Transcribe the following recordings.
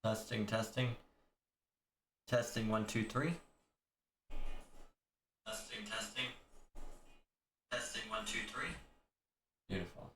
Testing, testing. Testing, 1, 2, 3. Testing, testing. Testing, 1, 2, 3. Beautiful.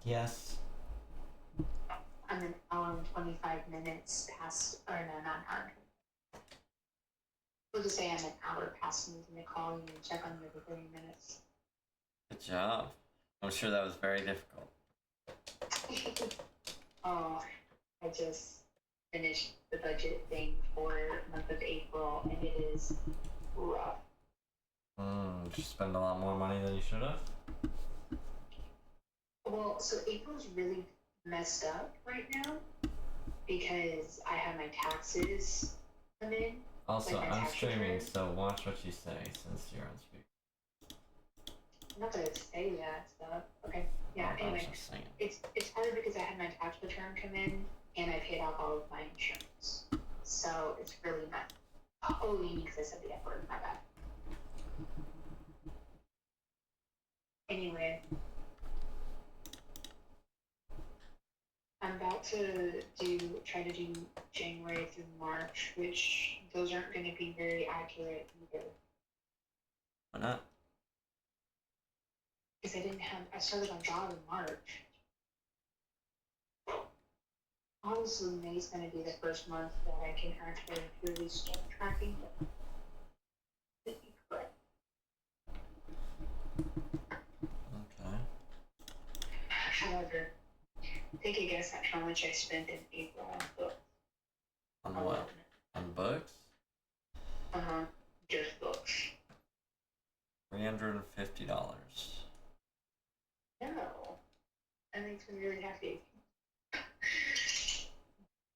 Yes. I'm an hour and 25 minutes past, or no, not an hour. We'll just say I'm an hour past moving to call you and check on you every 30 minutes. Good job. I'm sure that was very difficult. Oh, I just finished the budget thing for month of April, and it is rough. Did you spend a lot more money than you should have? Well, so April's really messed up right now because I have my taxes come in. Also, like my I'm tax streaming, return. so watch what you say since you're on speaker. I'm not gonna say that stuff. Okay. Yeah. Oh, Anyway, just saying. it's hard because I had my tax return come in and I paid off all of my insurance, so it's really not. Oh, you mean because I said the F word? My bad. Anyway, I'm about to try to do January through March, which those aren't going to be very accurate either. Why not? Because I started my job in March. Obviously, May's going to be the first month that I can actually really start tracking it. But Okay. however, take a guess at how much I spent in April on books. On what? On books? Just books. $350. No. That makes me really happy.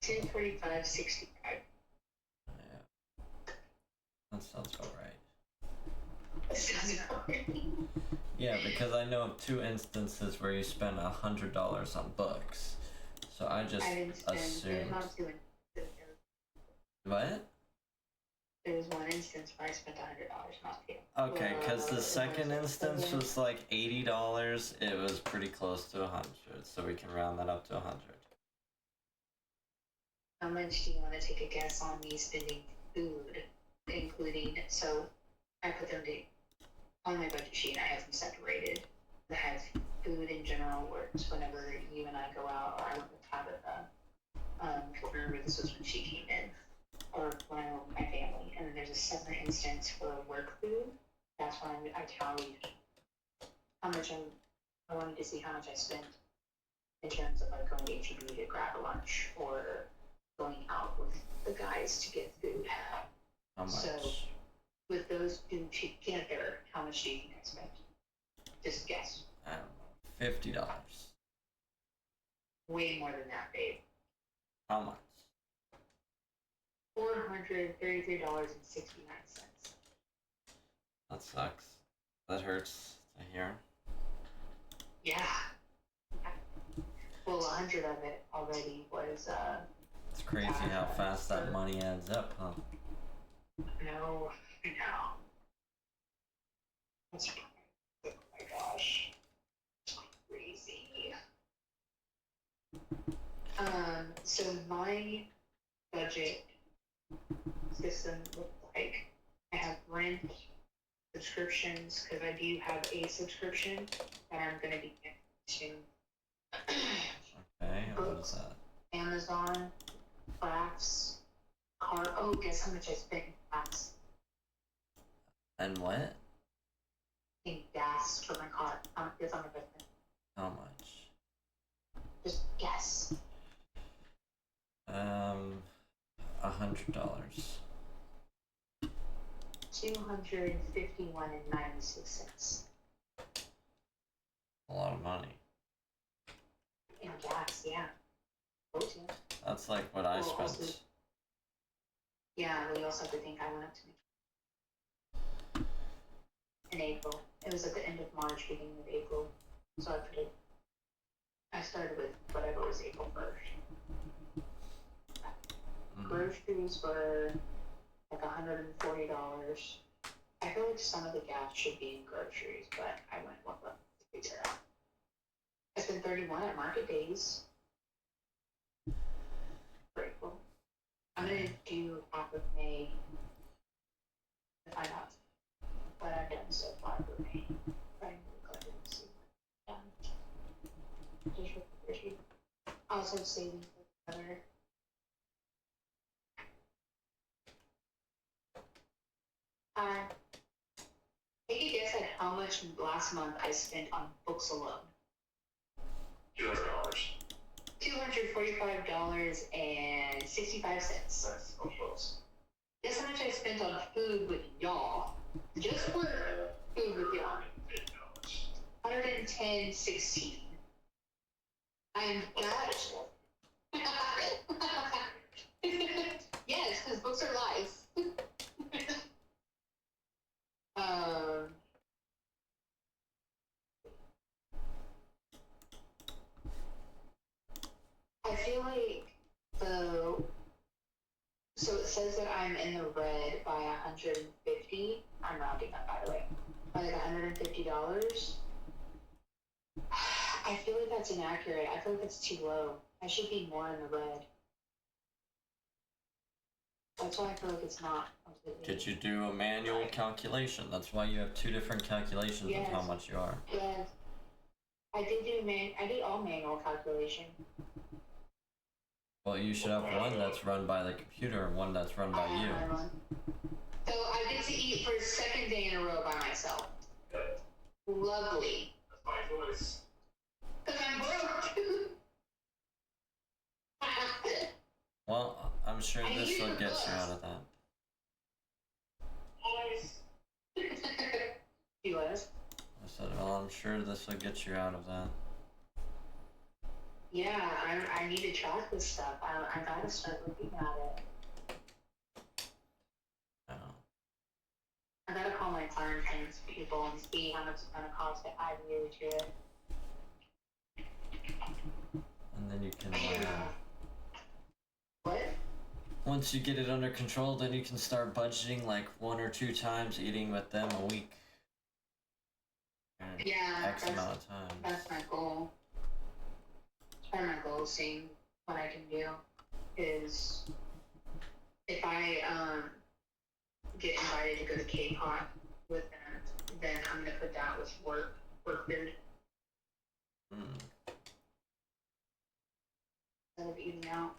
$245.65. Yeah. That sounds about right. That sounds about right. Yeah, because I know of 2 instances where you spend $100 on books. So I just I didn't spend. assumed. There's not 2 instances. What? There was 1 instance where I spent $100, not 2. Okay, because the second instance was like $80. It was pretty close to 100, so we can round that up to 100. How much do you want to take a guess on me spending food, including, so I put them on my budget sheet, I have them separated. I have food in general works whenever you and I go out, or I went with Tabitha. Remember this was when she came in, or when I went with my family. And then there's a separate instance for work food. That's when I tallied how much I wanted to see how much I spent in terms of like going to H-E-B to grab a lunch, or going out with the guys to get food. How much? So, with those 2 together, how much do you think I spent? Just guess. I don't know. $50. Way more than that, babe. How much? $433.69. That sucks. That hurts to hear. Yeah. Well, 100 of it already was, It's crazy how fast that money adds up, huh? No. That's, oh my gosh. It's crazy. So my budget system looks like I have rent, subscriptions, because I do have a subscription that I'm going to be getting soon. Okay, what is Books, that? Amazon, crafts, car. Oh, guess how much I spent in crafts? And what? In gas for my car. It's on my budget. How much? Just guess. $100. $251.96. A lot of money. In gas, yeah. Told you. That's like what I Well, spent. also, yeah, but you also have to think I went up to in April. It was at the end of March, beginning of April. So I started with whatever was April 1st. Groceries were like $140. I feel like some of the gas should be in groceries, but I went with them to figure it out. I spent 31 at market days. Grateful. I'm gonna do half of May to find out what I've done so far for May. Trying to go ahead and see what I've done. Just for also saving for other. Take a guess at how much last month I spent on books alone. $200. $245.65. That's close. Guess how much I spent on food with y'all? Just for food with y'all. $110.16. I'm that. Yes, because books are life. I feel like so it says that I'm in the red by 150. I'm rounding up, by the way, by like $150. I feel like that's inaccurate. I feel like that's too low. I should be more in the red. That's why I feel like it's not completely. Did you do a manual calculation? That's why you have two different calculations of how much you are. Yes. I did all manual calculation. Well, you should have one that's run by the computer and one that's run by you. So I get to eat for a second day in a row by myself. Good. Lovely. That's my voice. Because I'm broke. Well, I'm sure this will get you out of that. Voice. You was? I said, well, I'm sure this will get you out of that. Yeah, I need to track this stuff. I gotta start looking at it. Oh. I gotta call my car insurance people and see how much it's gonna cost to add you to it. And then you can, What? once you get it under control, then you can start budgeting like 1 or 2 times eating with them a week. And Yeah, X amount of time. that's my goal. It's part of my goal, seeing what I can do is if I get invited to go to K-pop with them, then I'm gonna put that with work food instead of eating out.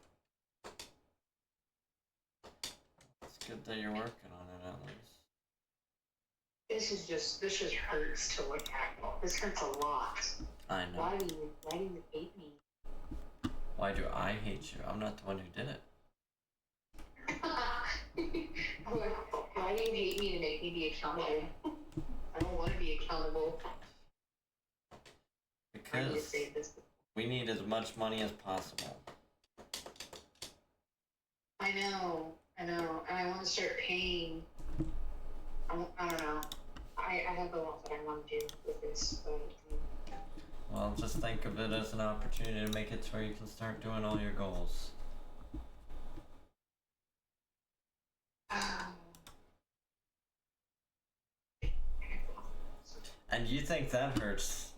It's good that you're working on it at least. This just hurts to look at. This hurts a lot. I know. Why do you hate me? Why do I hate you? I'm not the one who did it. Why do you hate me to make me be accountable? I don't want to be accountable. Because we need as much money as possible. I know, and I want to start paying. I don't know. I have a lot that I want to do with this, but. Well, just think of it as an opportunity to make it to where you can start doing all your goals. And you think that hurts?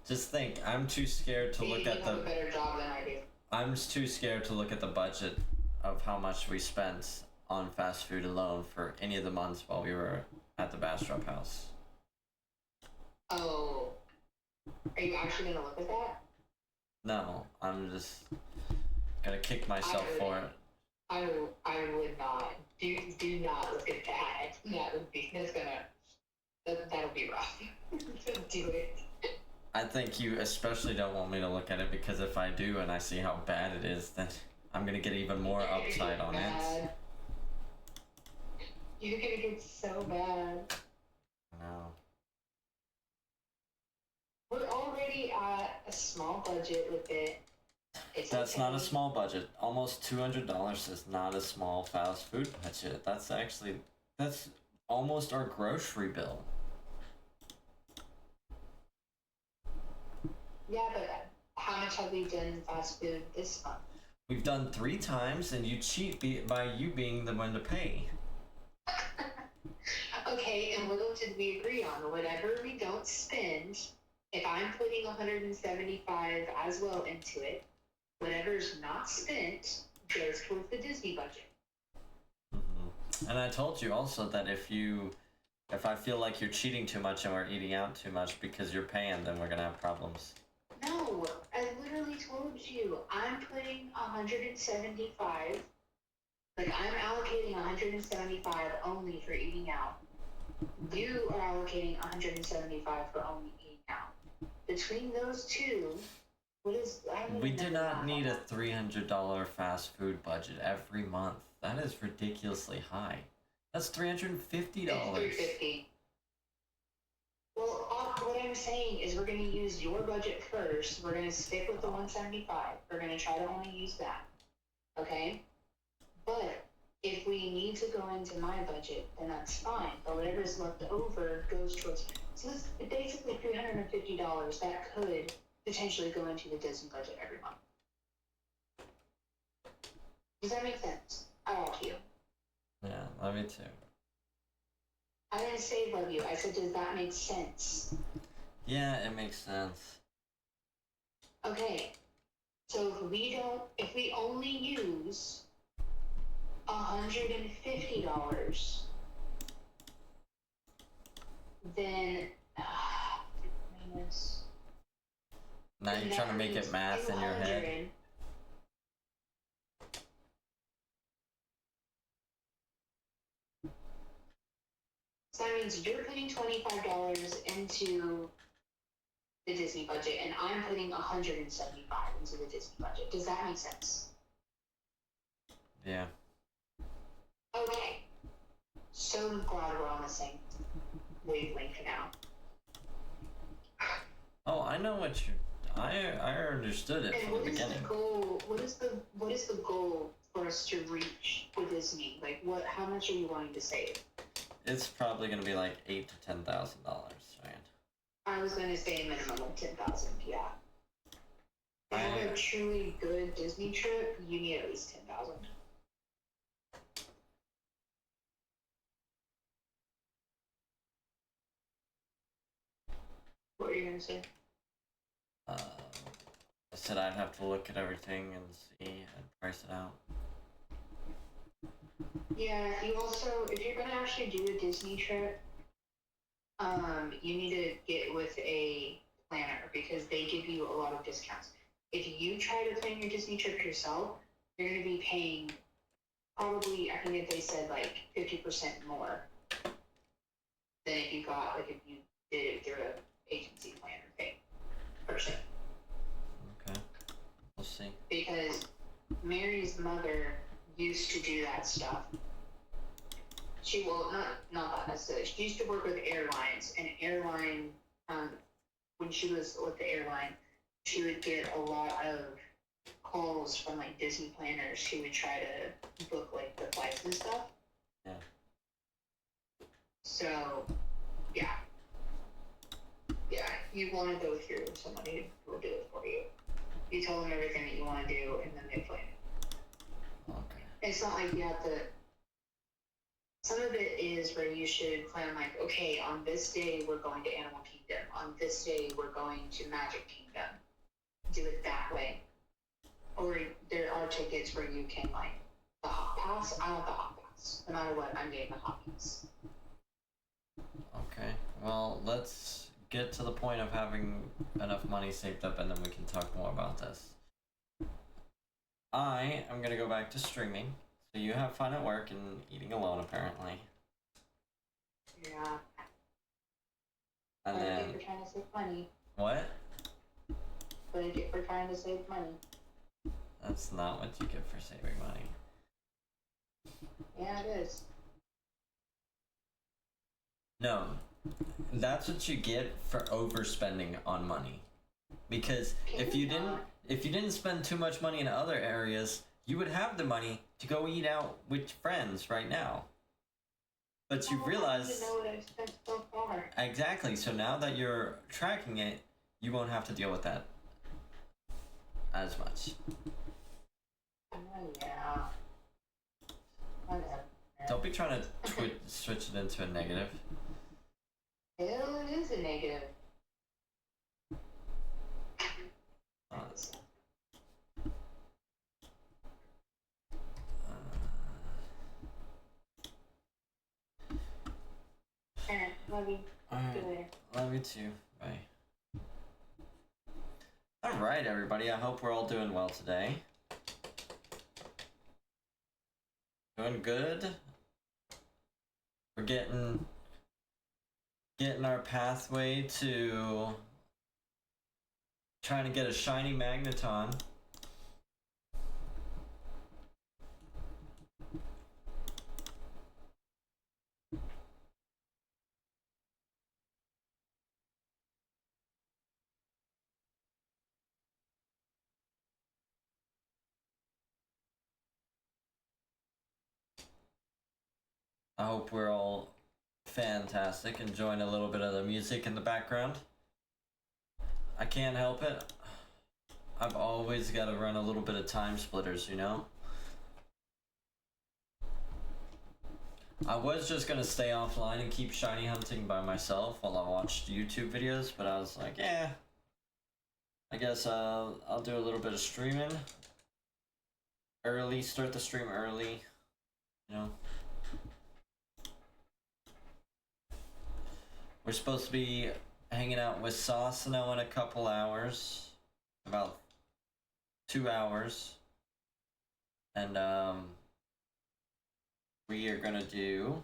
Just think, I'm too scared to look at You have a better job than I do. I'm too scared to look at the budget of how much we spent on fast food alone for any of the months while we were at the Bastrop house. Oh. Are you actually gonna look at that? No, I'm just gonna kick myself for it. I would not. Do not look at that. That'll be rough. Don't do it. I think you especially don't want me to look at it because if I do and I see how bad it is, then I'm gonna get even more upside on it. You're gonna get so bad. No. We're already at a small budget with it. That's not a small budget. Almost $200 is not a small fast food budget. That's almost our grocery bill. Yeah, but how much have we done fast food this month? We've done 3 times, and you cheat by you being the one to pay. Okay, and what did we agree on? Whatever we don't spend, if I'm putting 175 as well into it, whatever's not spent goes towards the Disney budget. Mm-hmm. And I told you also that if I feel like you're cheating too much and we're eating out too much because you're paying, then we're gonna have problems. No, I literally told you I'm putting 175. Like I'm allocating 175 only for eating out. You are allocating 175 for only eating out. Between those two, we do not need a $300 fast food budget every month. That is ridiculously high. That's $350. It's $350. Well, what I'm saying is we're going to use your budget first. We're going to stick with the 175. We're going to try to only use that. Okay? But if we need to go into my budget, then that's fine. But whatever's left over goes towards. So it's basically $350 that could potentially go into the Disney budget every month. Does that make sense? I love you. Yeah, love you too. I didn't say love you. I said, does that make sense? Yeah, it makes sense. Okay, so if we only use $150, then minus. Now you're trying to make it math in your head. So that means you're putting $25 into the Disney budget, and I'm putting $175 into the Disney budget. Does that make sense? Yeah. Okay. So glad we're on the same wavelength now. Oh, I know what you. I understood it And from the beginning. What is the goal for us to reach with Disney? Like, how much are you wanting to save? It's probably gonna be like $8,000 to $10,000, right? I was gonna say a minimum of 10,000. Yeah. To have a truly good Disney trip, you need at least 10,000. What were you gonna say? I said I'd have to look at everything and see and price it out. Yeah, if you're gonna actually do a Disney trip, you need to get with a planner because they give you a lot of discounts. If you try to plan your Disney trip yourself, you're gonna be paying probably, I think they said like 50% more than if you did it through an agency planner person. Okay. We'll see. Because Mary's mother used to do that stuff. Not that necessarily. She used to work with airlines, and when she was with the airline, she would get a lot of calls from like Disney planners who would try to book like the flights and stuff. Yeah. So, yeah, you want to go through somebody who will do it for you. You tell them everything that you want to do, and then they plan it. Okay. It's not like you have to. Some of it is where you should plan like, okay, on this day we're going to Animal Kingdom. On this day we're going to Magic Kingdom. Do it that way. Or there are tickets where you can like the Hot Pass. I want the Hot Pass. No matter what, I'm getting the Hot Pass. Okay. Well, let's get to the point of having enough money saved up and then we can talk more about this. I am gonna go back to streaming. So you have fun at work and eating alone, apparently. Yeah. And then. We're trying to save money. What? What I get for trying to save money. That's not what you get for saving money. Yeah, it is. No, that's what you get for overspending on money. Because if you didn't spend too much money in other areas, you would have the money to go eat out with friends right now. But you realize I know what I've spent so far. Exactly. So now that you're tracking it, you won't have to deal with that as much. Oh, yeah. Whatever. Don't be trying to switch it into a negative. Hell, it is a negative. Love you. Alright, love you too. Bye. Alright, everybody, I hope we're all doing well today. Doing good. We're getting our pathway to trying to get a shiny magneton. I hope we're all fantastic, enjoying a little bit of the music in the background. I can't help it. I've always got to run a little bit of time splitters, you know? I was just gonna stay offline and keep shiny hunting by myself while I watched YouTube videos, but I was like, yeah, I guess I'll do a little bit of streaming early, start the stream early, you know. We're supposed to be hanging out with Sasano in a couple hours, about 2 hours, and we are gonna do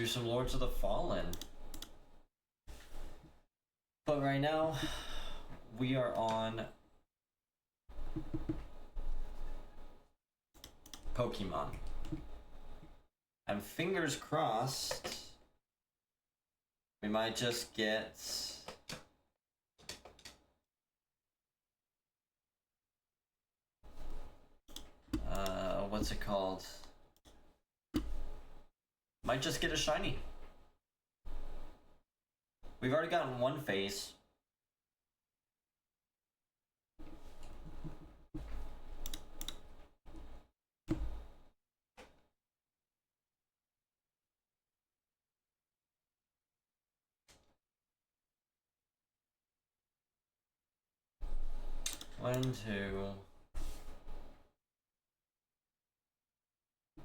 some Lords of the Fallen. But right now, we are on Pokemon. And fingers crossed, we might just get what's it called? Might just get a shiny. We've already gotten one phase. One, two.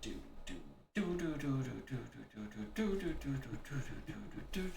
Do do do do do do do do do do do do do do.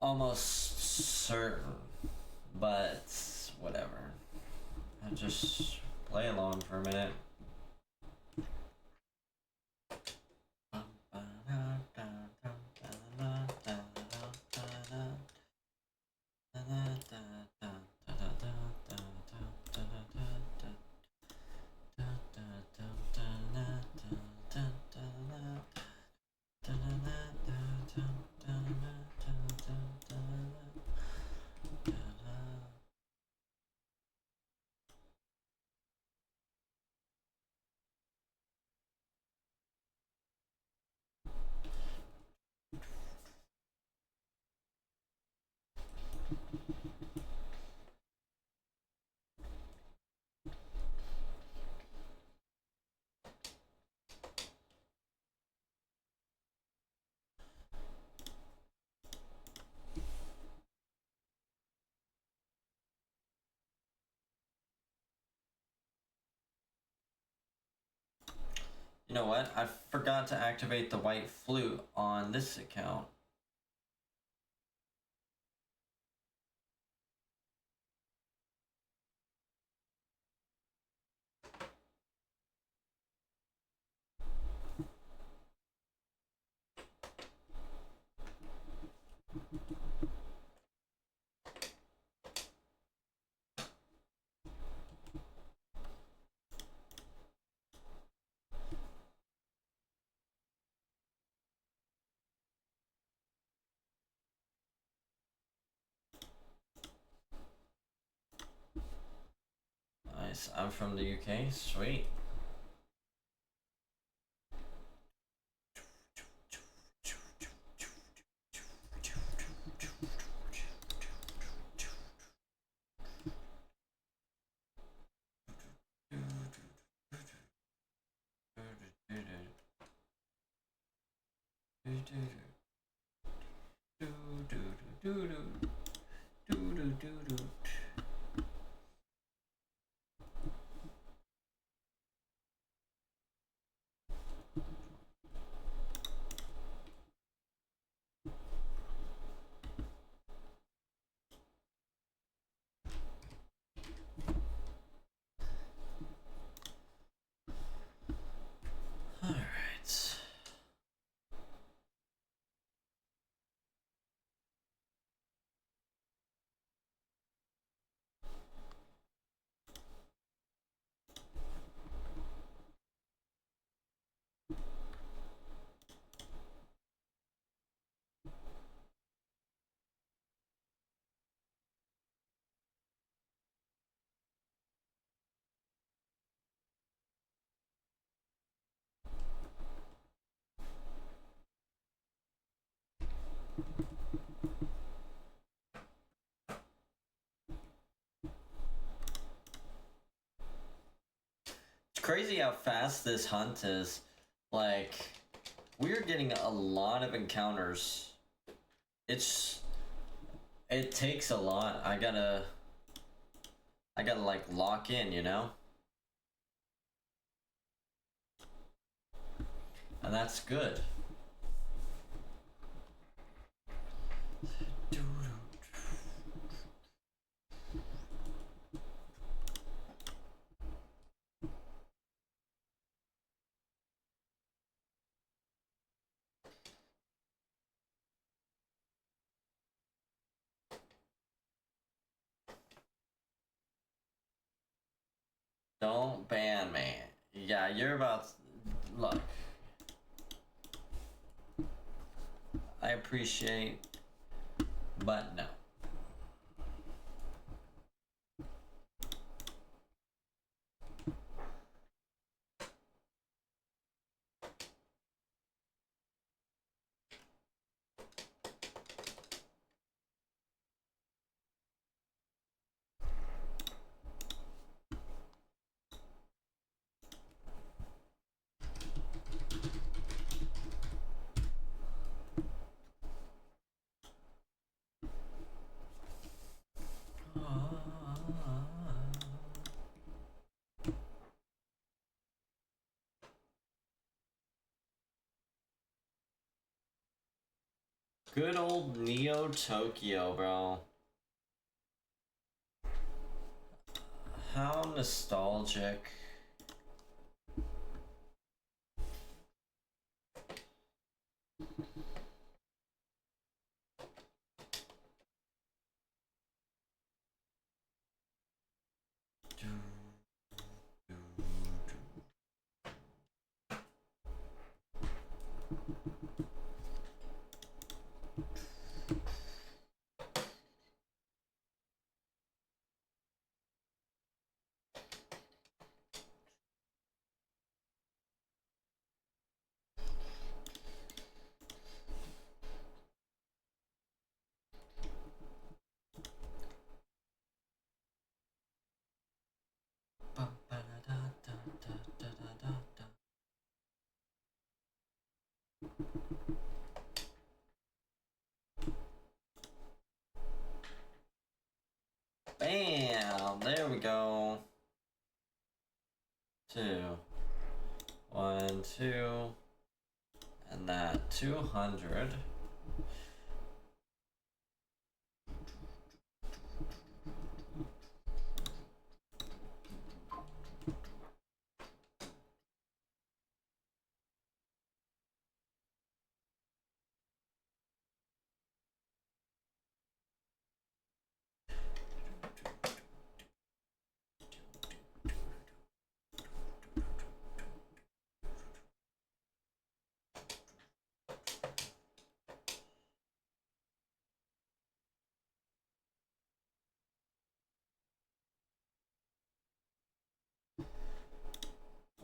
Almost certain, but whatever. I'll just play along for a minute. You know what? I forgot to activate the white flute on this account. Nice. I'm from the UK. Sweet. It's crazy how fast this hunt is. Like, we're getting a lot of encounters. It takes a lot. I gotta like lock in, you know? And that's good. Don't ban me. Yeah, you're about... Look. I appreciate... But no. Good old Neo Tokyo, bro. How nostalgic. Bam! There we go. 2. 1, 2. And that 200.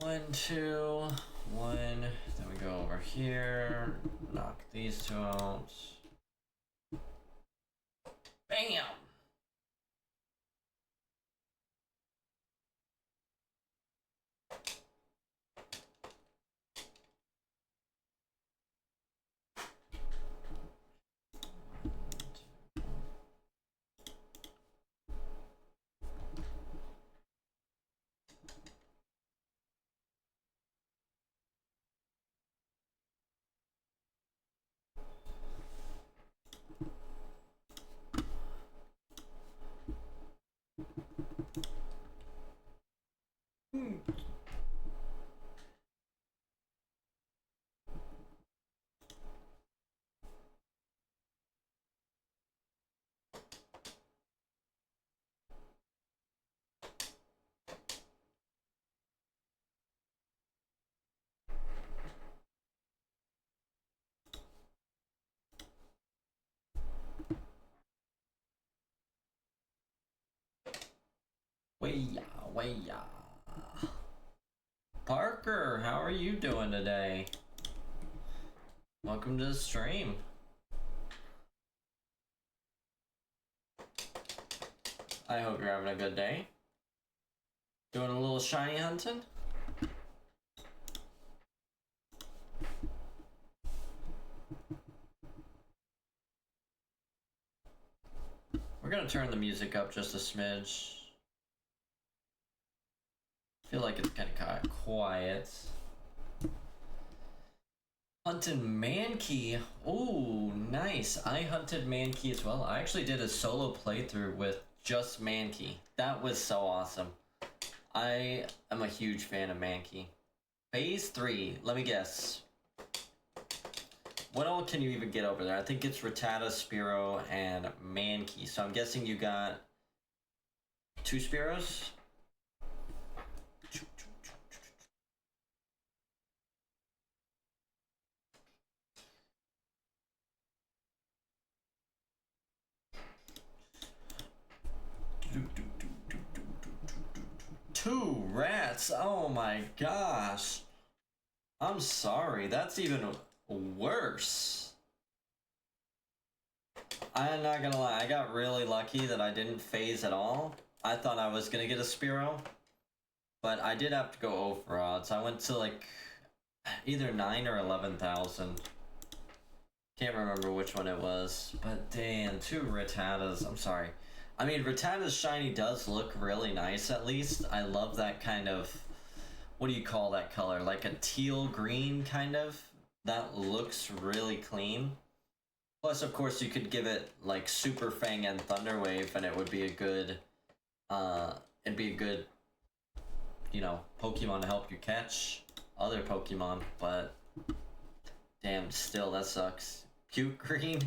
One, two, one. Then we go over here. Knock these two out. Bam! Waya, waya. Parker, how are you doing today? Welcome to the stream. I hope you're having a good day. Doing a little shiny hunting? We're gonna turn the music up just a smidge. I feel like it's kind of quiet. Hunted Mankey. Ooh, nice. I hunted Mankey as well. I actually did a solo playthrough with just Mankey. That was so awesome. I am a huge fan of Mankey. Phase 3, let me guess. What all can you even get over there? I think it's Rattata, Spearow, and Mankey. So I'm guessing you got 2 Spearows? Two rats? Oh my gosh. I'm sorry, that's even worse. I'm not gonna lie, I got really lucky that I didn't phase at all. I thought I was gonna get a Spearow, but I did have to go over odds. I went to like either 9 or 11,000. Can't remember which one it was, but damn, 2 Rattatas. I'm sorry. I mean, Rattata's shiny does look really nice, at least. I love that kind of, what do you call that color? Like a teal green, kind of? That looks really clean. Plus, of course, you could give it, like, Super Fang and Thunder Wave, and it would be a good, you know, Pokemon to help you catch other Pokemon, but damn, still, that sucks. Puke green?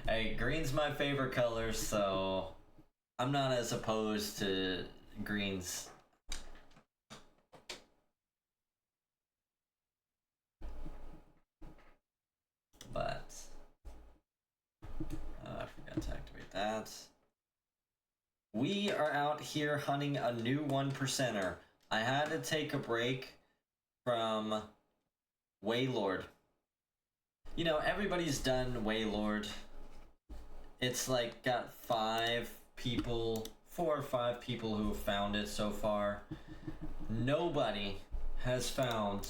Hey, green's my favorite color, so I'm not as opposed to greens. But I forgot to activate that. We are out here hunting a new 1%er. I had to take a break from Waylord. You know, everybody's done Waylord. It's like got 4 or 5 people who have found it so far. Nobody has found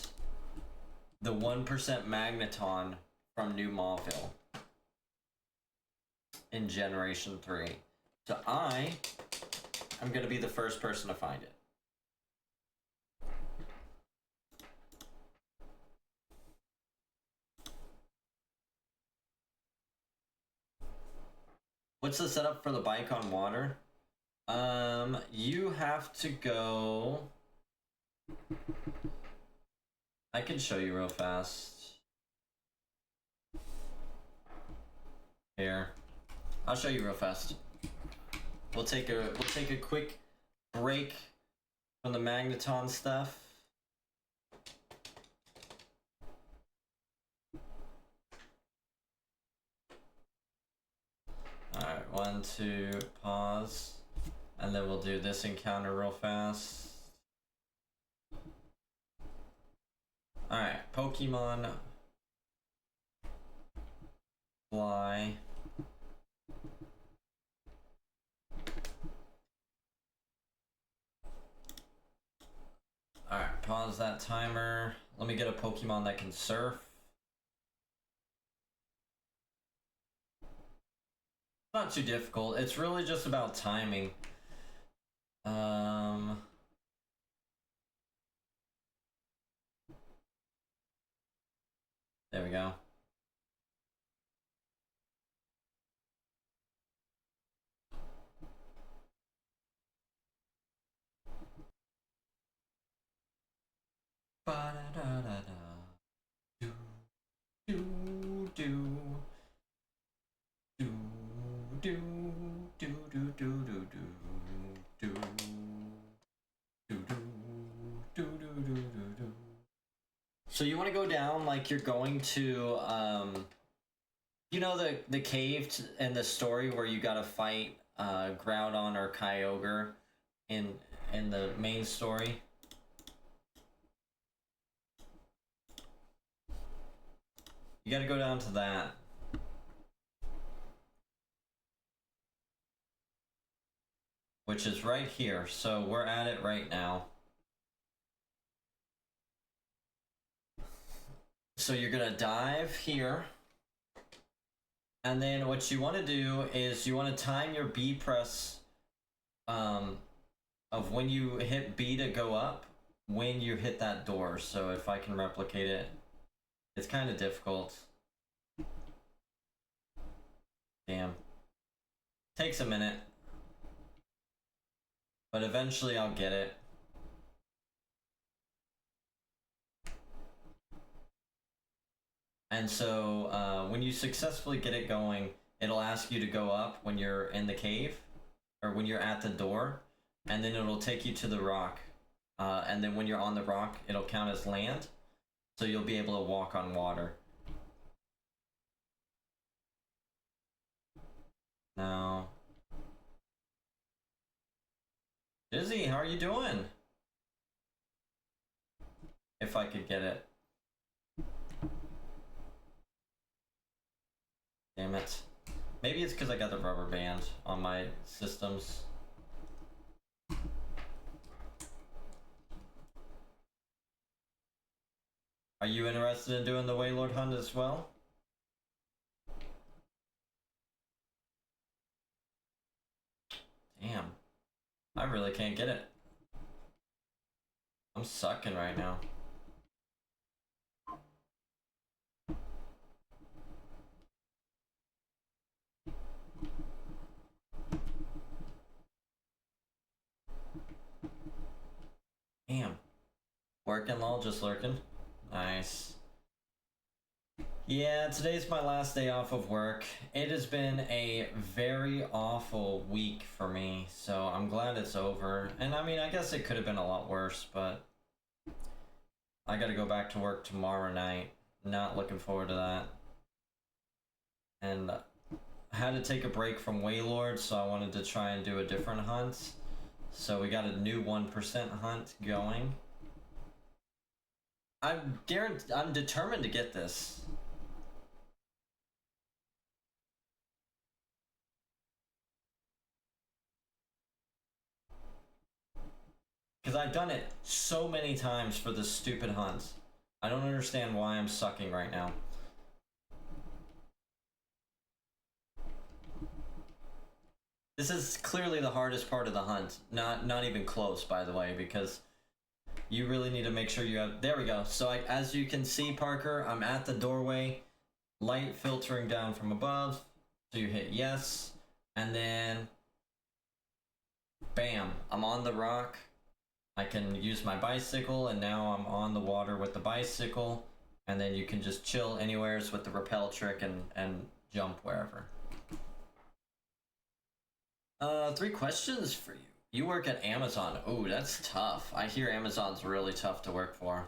the 1% Magneton from New Mauville in Generation 3. So I am going to be the first person to find it. What's the setup for the bike on water? You have to go... I can show you real fast. Here. I'll show you real fast. We'll take a quick break from the Magneton stuff. Alright, 1, 2, pause. And then we'll do this encounter real fast. Alright, Pokemon Fly. Alright, pause that timer. Let me get a Pokemon that can surf. Not too difficult. It's really just about timing. There we go. Ba-da-da-da-da. Do, do, do. Do, do, do, do, do, do, do, do, do, do, do, do. So you want to go down like you're going to, you know the cave in the story where you gotta fight Groudon or Kyogre in the main story? You gotta go down to that. which is right here. So we're at it right now. So you're gonna dive here. And then what you want to do is you want to time your B press of when you hit B to go up when you hit that door. So if I can replicate it, it's kind of difficult. Damn. Takes a minute. But eventually I'll get it. And so when you successfully get it going, it'll ask you to go up when you're in the cave, or when you're at the door, and then it'll take you to the rock. And then when you're on the rock, it'll count as land, so you'll be able to walk on water. Now, Dizzy, how are you doing? If I could get it. Damn it. Maybe it's because I got the rubber band on my systems. Are you interested in doing the Waylord hunt as well? Damn. I really can't get it. I'm sucking right now. Damn. Working, lol, just lurking. Nice. Yeah, today's my last day off of work. It has been a very awful week for me, so I'm glad it's over. And I mean, I guess it could have been a lot worse, but I gotta go back to work tomorrow night. Not looking forward to that. And I had to take a break from Waylord, so I wanted to try and do a different hunt. So we got a new 1% hunt going. I'm determined to get this. Because I've done it so many times for this stupid hunt. I don't understand why I'm sucking right now. This is clearly the hardest part of the hunt. Not even close, by the way, because you really need to make sure you have... There we go. So as you can see, Parker, I'm at the doorway. Light filtering down from above. So you hit yes. And then... Bam. I'm on the rock. I can use my bicycle, and now I'm on the water with the bicycle. And then you can just chill anywheres with the rappel trick and jump wherever. 3 questions for you. You work at Amazon. Ooh, that's tough. I hear Amazon's really tough to work for.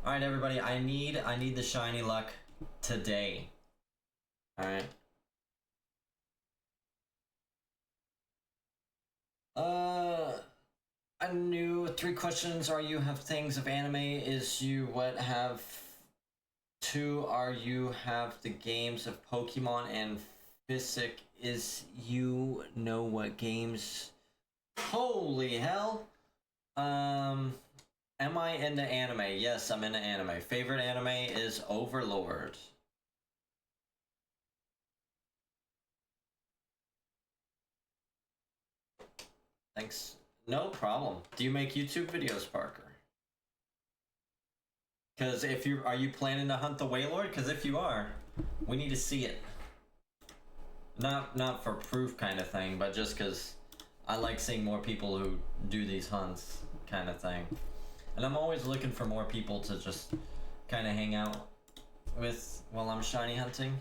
All right, everybody. I need the shiny luck today. All right. A new 3 questions. Are you have things of anime? Is you what have 2 are you have the games of Pokemon and Physic is you know what games? Holy hell! Am I into anime? Yes, I'm into anime. Favorite anime is Overlord. Thanks. No problem. Do you make YouTube videos, Parker? Because if you are you planning to hunt the Waylord? Because if you are, we need to see it. Not for proof kind of thing, but just because I like seeing more people who do these hunts kind of thing. And I'm always looking for more people to just kind of hang out with while I'm shiny hunting.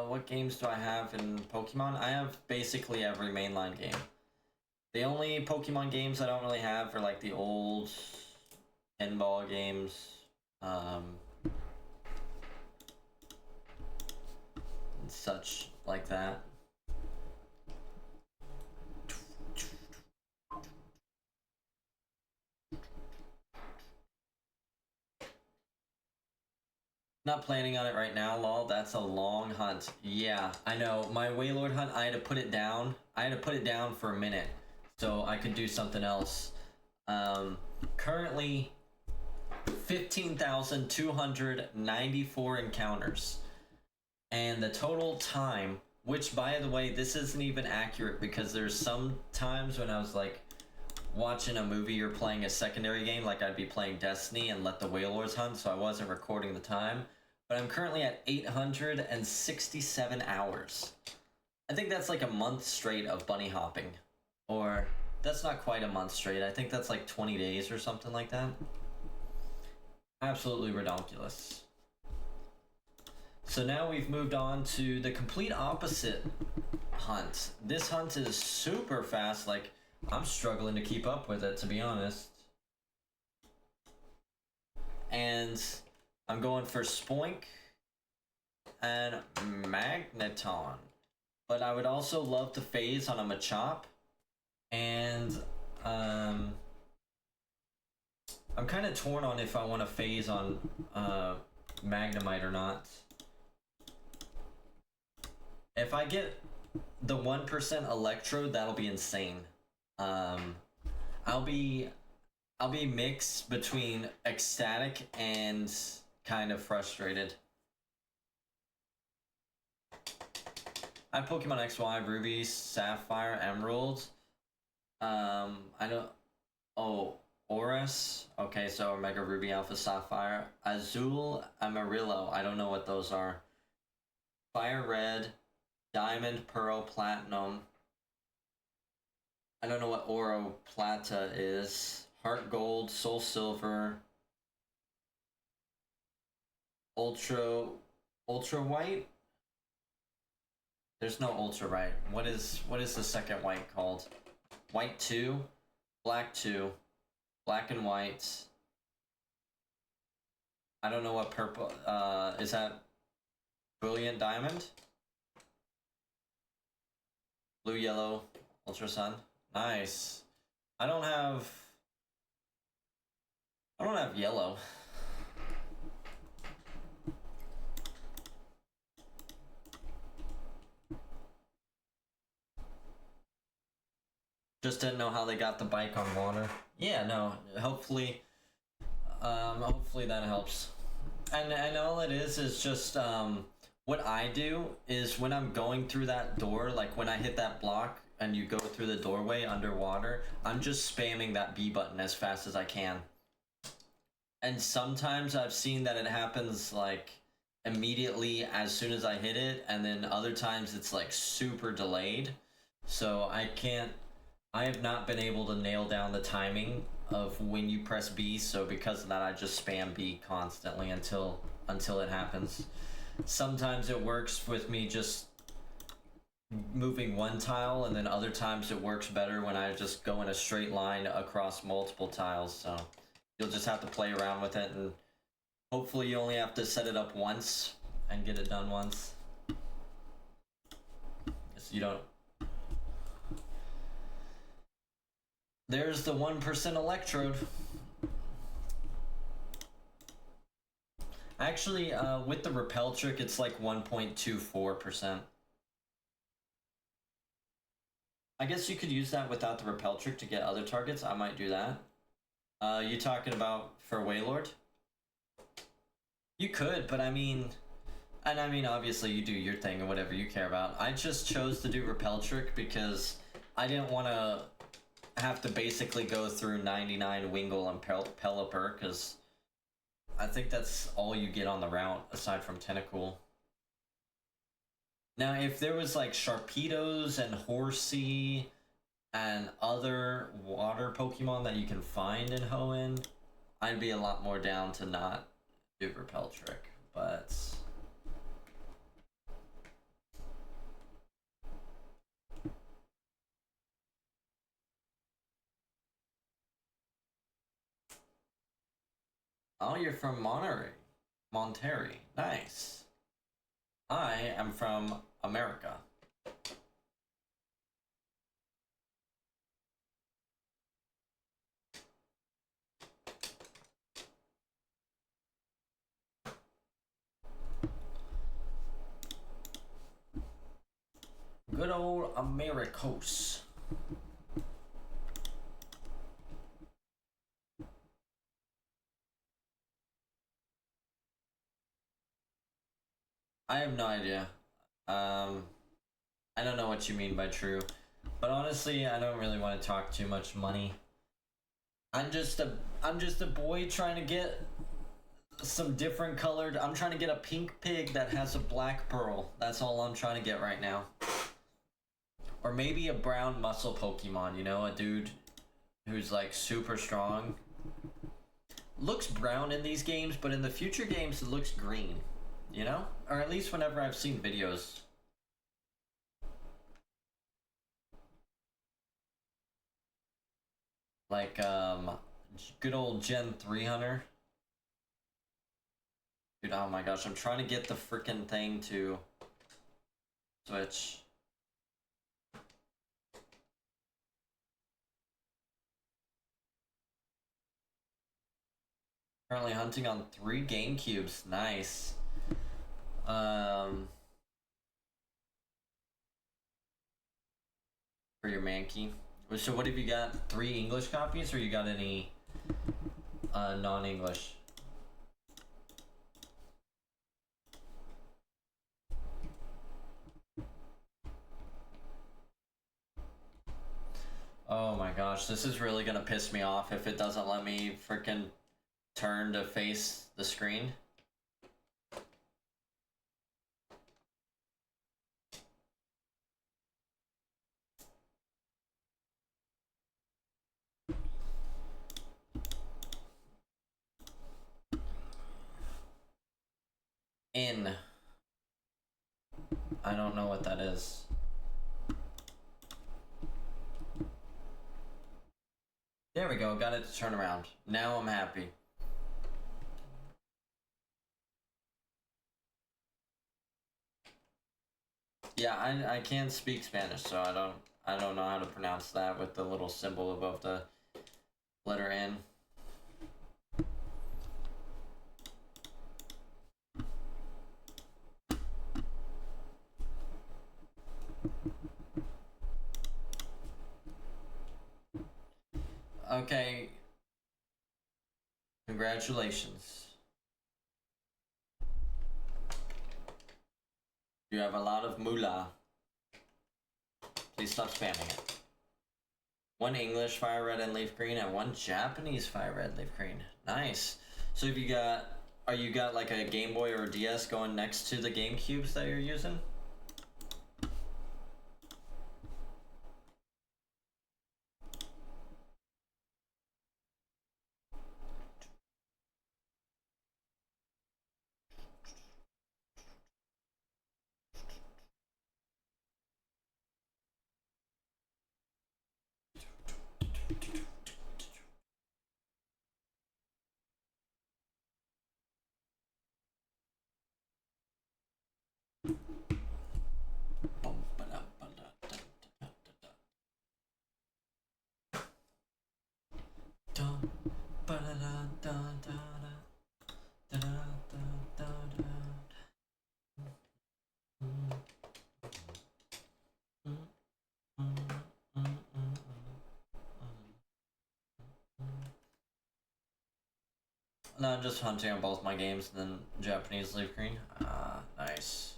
What games do I have in Pokemon? I have basically every mainline game. The only Pokemon games I don't really have are like the old pinball games, and such like that. Not planning on it right now, lol. That's a long hunt. Yeah, I know. My Waylord hunt, I had to put it down. I had to put it down for a minute so I could do something else. Currently, 15,294 encounters. And the total time, which by the way, this isn't even accurate because there's some times when I was like watching a movie or playing a secondary game, like I'd be playing Destiny and let the Wailords hunt, so I wasn't recording the time. But I'm currently at 867 hours. I think that's like a month straight of bunny hopping. Or, that's not quite a month straight. I think that's like 20 days or something like that. Absolutely redonkulous. So now we've moved on to the complete opposite hunt. This hunt is super fast, like I'm struggling to keep up with it, to be honest. And I'm going for Spoink and Magneton. But I would also love to phase on a Machop. And I'm kind of torn on if I want to phase on Magnemite or not. If I get the 1% Electrode, that'll be insane. I'll be mixed between ecstatic and kind of frustrated. I have Pokemon XY, Ruby, Sapphire, Emerald. I don't. Oh, Oris. Okay, so Omega Ruby, Alpha Sapphire, Azul, Amarillo. I don't know what those are. Fire Red, Diamond, Pearl, Platinum. I don't know what Oro Plata is. Heart Gold, Soul Silver, Ultra White. There's no Ultra White. What is the second white called? White 2, Black 2, Black and White. I don't know what purple. Is that Brilliant Diamond? Blue, Yellow, Ultra Sun. Nice. I don't have yellow. Just didn't know how they got the bike on water. Yeah, no. Hopefully that helps. And all it is just what I do is when I'm going through that door, like when I hit that block and you go through the doorway underwater, I'm just spamming that B button as fast as I can. And sometimes I've seen that it happens like immediately as soon as I hit it, and then other times it's like super delayed. So I have not been able to nail down the timing of when you press B, so because of that I just spam B constantly until it happens. Sometimes it works with me just moving one tile, and then other times it works better when I just go in a straight line across multiple tiles, so you'll just have to play around with it, and hopefully you only have to set it up once and get it done once. So you don't... There's the 1% Electrode. Actually, with the repel trick, it's like 1.24%. I guess you could use that without the repel trick to get other targets. I might do that. You talking about for Wailord? You could, but I mean, obviously you do your thing and whatever you care about. I just chose to do repel trick because I didn't want to have to basically go through 99 Wingull and Pelipper, because I think that's all you get on the route aside from Tentacool. Now, if there was like Sharpedos and Horsey and other water Pokemon that you can find in Hoenn, I'd be a lot more down to not do repel trick, but... Oh, you're from Monterey. Nice. I am from America. Good old Americos. I have no idea. I don't know what you mean by true. But honestly, I don't really want to talk too much money. I'm just a boy trying to get some different colored. I'm trying to get a pink pig that has a black pearl. That's all I'm trying to get right now. Or maybe a brown muscle Pokemon, you know, a dude who's like super strong. Looks brown in these games, but in the future games it looks green, you know? Or at least whenever I've seen videos. Like, good old Gen 3 Hunter. Dude, oh my gosh, I'm trying to get the freaking thing to switch. Currently hunting on 3 GameCubes. Nice. For your Mankey. So what have you got? 3 English copies, or you got any non-English? Oh my gosh, this is really gonna piss me off if it doesn't let me freaking turn to face the screen. In. I don't know what that is. There we go, got it to turn around. Now I'm happy. Yeah, I can't speak Spanish, so I don't know how to pronounce that with the little symbol above the letter N. Okay. Congratulations. You have a lot of moolah. Please stop spamming it. 1 English fire red and leaf green and 1 Japanese fire red leaf green. Nice. So if you got, are you got like a Game Boy or a DS going next to the GameCubes that you're using? No, I'm just hunting on both my games and then Japanese leaf green. Ah, nice.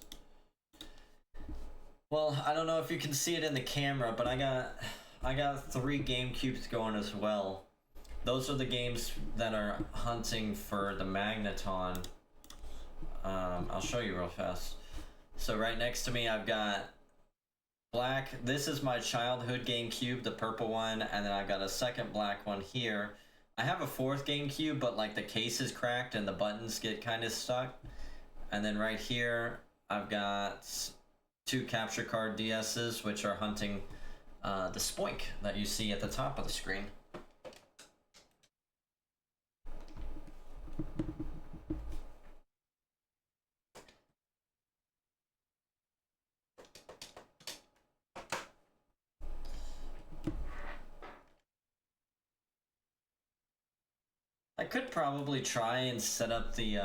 Well, I don't know if you can see it in the camera, but I got 3 GameCubes going as well. Those are the games that are hunting for the Magneton. I'll show you real fast. So right next to me, I've got black. This is my childhood GameCube, the purple one, and then I've got a second black one here. I have a 4th GameCube, but like the case is cracked and the buttons get kind of stuck. And then right here, I've got 2 capture card DS's, which are hunting the Spoink that you see at the top of the screen. I could probably try and set up the,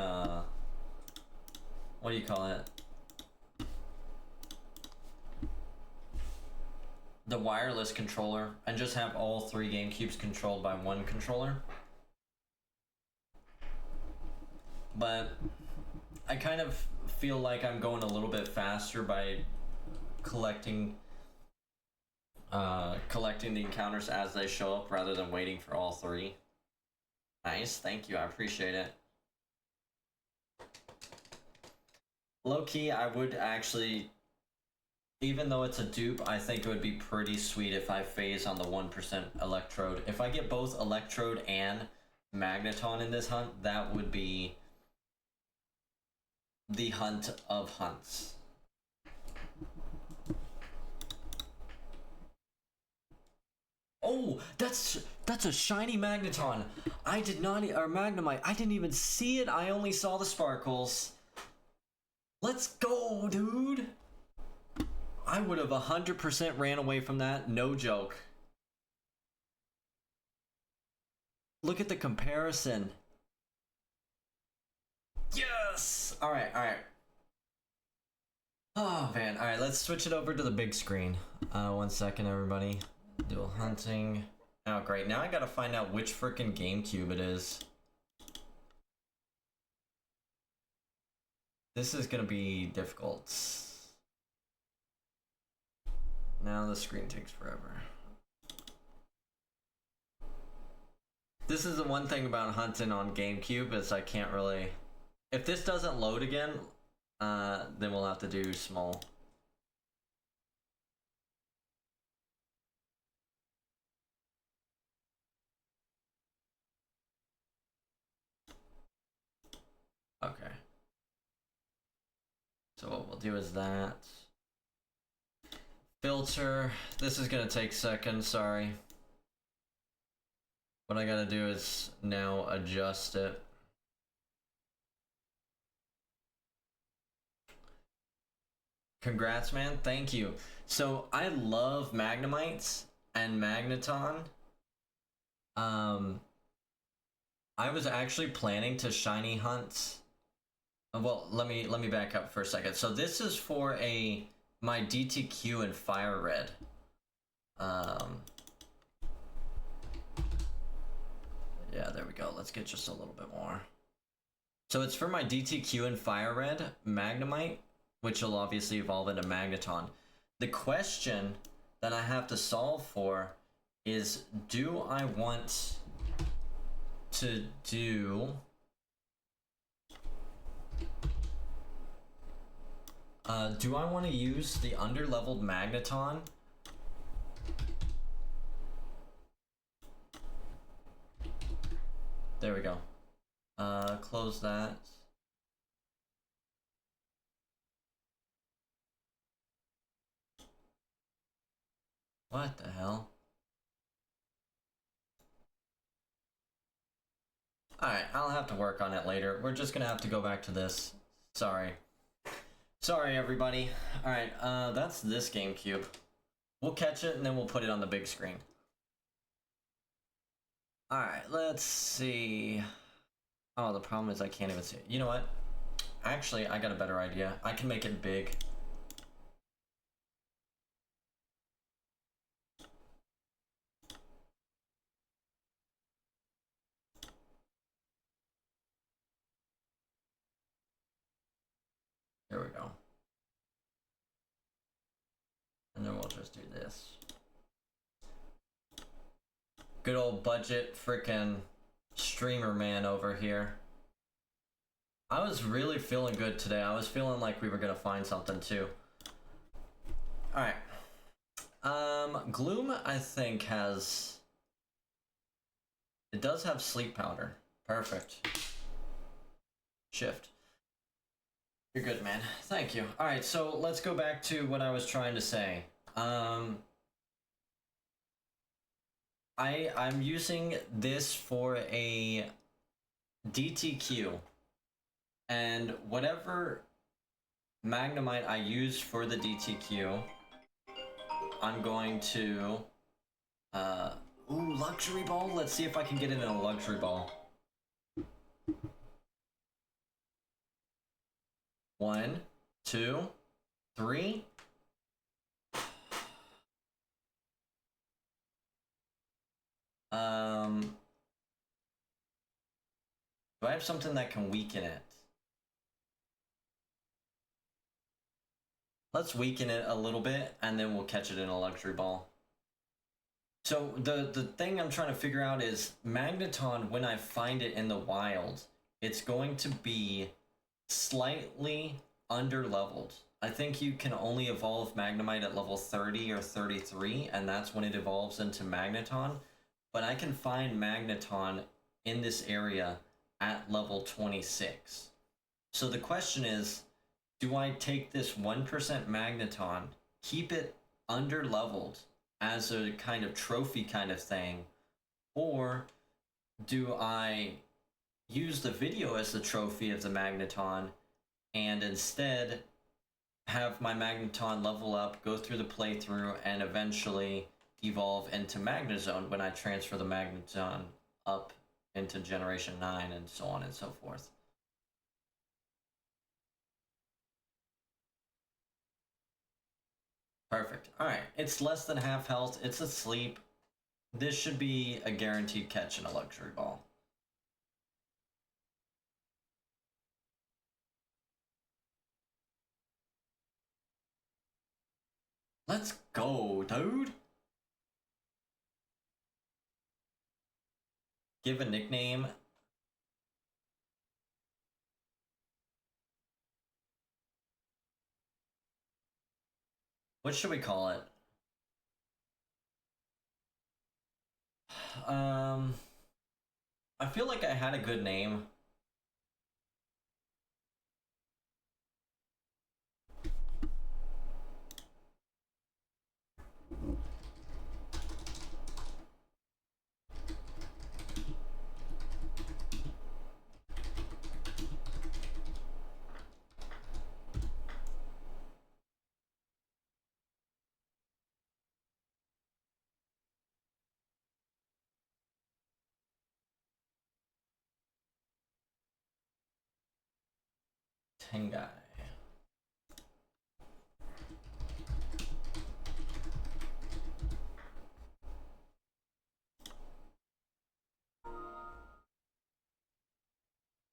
what do you call it? the wireless controller and just have all 3 GameCubes controlled by one controller. But I kind of feel like I'm going a little bit faster by collecting the encounters as they show up rather than waiting for all 3. Nice, thank you, I appreciate it. Low-key, I would actually, even though it's a dupe, I think it would be pretty sweet if I phase on the 1% Electrode. If I get both Electrode and Magneton in this hunt, that would be the hunt of hunts. Oh, that's a shiny Magneton. I did not, or Magnemite. I didn't even see it. I only saw the sparkles. Let's go, dude. I would have 100% ran away from that. No joke. Look at the comparison. Yes. All right. Oh man. All right. Let's switch it over to the big screen. 1 second, everybody. Dual hunting. Oh, great. Now I gotta find out which frickin' GameCube it is. This is gonna be difficult. Now the screen takes forever. This is the one thing about hunting on GameCube is I can't really... If this doesn't load again, then we'll have to do small. Okay. So what we'll do is that. Filter. This is gonna take seconds, sorry. What I gotta do is now adjust it. Congrats, man. Thank you. So I love Magnemites and Magneton. I was actually planning to shiny hunt. Well, let me back up for a second. So this is for my DTQ and Fire Red. Yeah, there we go. Let's get just a little bit more. So it's for my DTQ and Fire Red Magnemite, which will obviously evolve into Magneton. The question that I have to solve for is, do I want to do... do I want to use the under-leveled Magneton? There we go. Close that. What the hell? Alright, I'll have to work on it later. We're just gonna have to go back to this. Sorry. Sorry, everybody. Alright, that's this GameCube. We'll catch it and then we'll put it on the big screen. Alright, let's see. Oh, the problem is I can't even see it. You know what? Actually, I got a better idea. I can make it big. There we go. And then we'll just do this. Good old budget frickin' streamer man over here. I was really feeling good today. I was feeling like we were gonna find something too. Alright. Gloom, I think, has... It does have sleep powder. Perfect. Shift. You're good, man. Thank you. Alright, so let's go back to what I was trying to say. I'm using this for a DTQ. And whatever Magnemite I use for the DTQ, I'm going to... ooh, luxury ball? Let's see if I can get it in a luxury ball. 1, 2, 3. Do I have something that can weaken it? Let's weaken it a little bit, and then we'll catch it in a luxury ball. So the thing I'm trying to figure out is Magneton, when I find it in the wild, it's going to be slightly under-leveled. I think you can only evolve Magnemite at level 30 or 33, and that's when it evolves into Magneton. But I can find Magneton in this area at level 26. So the question is, do I take this 1% Magneton, keep it under-leveled as a kind of trophy kind of thing, or do I use the video as the trophy of the Magneton and instead have my Magneton level up, go through the playthrough, and eventually evolve into Magnezone when I transfer the Magneton up into Generation 9 and so on and so forth? Perfect. Alright, it's less than half health, it's asleep. This should be a guaranteed catch in a luxury ball. Let's go, dude! Give a nickname. What should we call it? I feel like I had a good name. Tengai.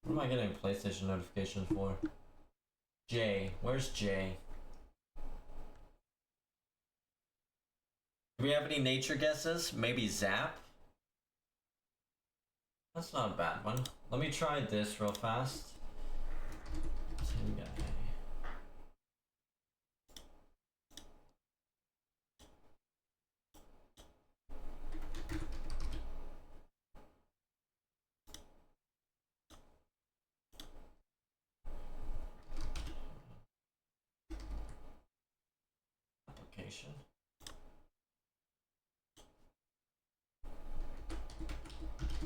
What am I getting PlayStation notifications for? Jay. Where's Jay? Do we have any nature guesses? Maybe Zap? That's not a bad one. Let me try this real fast. Tengai. Application.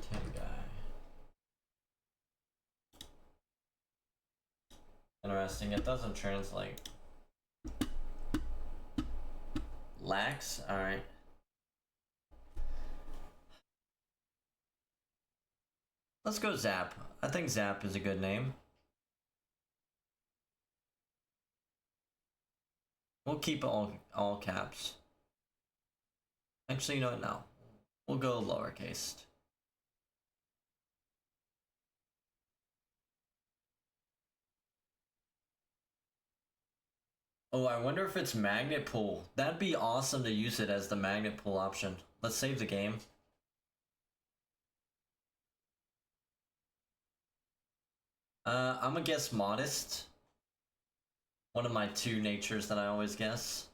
Tengai. Interesting, it doesn't translate. Lax? Alright. Let's go Zap. I think Zap is a good name. We'll keep all caps. Actually, you know what? No. We'll go lowercase. Oh, I wonder if it's magnet pool. That'd be awesome to use it as the magnet pool option. Let's save the game. I'm gonna guess modest. One of my two natures that I always guess.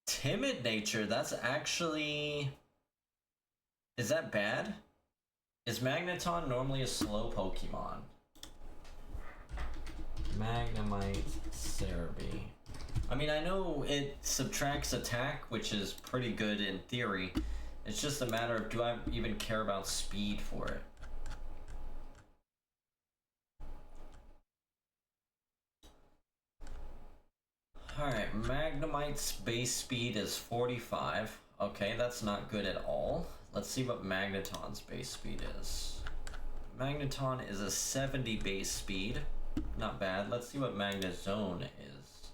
Timid nature, that's actually... Is that bad? Is Magneton normally a slow Pokemon? Magnemite Cerebi. I mean, I know it subtracts attack, which is pretty good in theory. It's just a matter of, do I even care about speed for it? Alright, Magnemite's base speed is 45. Okay, that's not good at all. Let's see what Magneton's base speed is. Magneton is a 70 base speed. Not bad. Let's see what Magnezone is.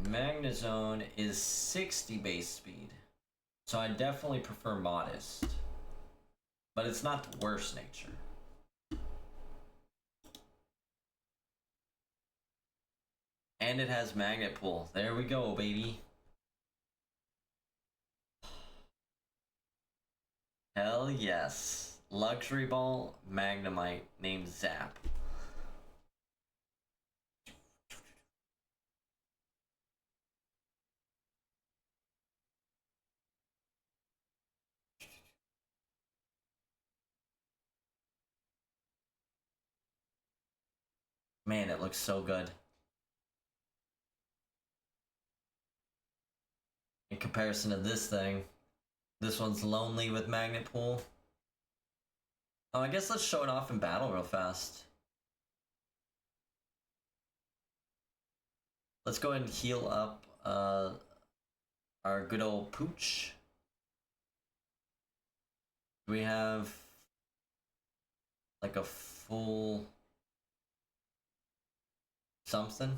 Magnezone is 60 base speed. So I definitely prefer Modest. But it's not the worst nature. And it has Magnet Pull. There we go, baby. Hell yes. Luxury Ball, Magnemite, named Zap. Man, it looks so good. In comparison to this thing, this one's lonely with Magnet Pull. Oh, I guess let's show it off in battle real fast. Let's go ahead and heal up our good old Pooch. We have like a full something.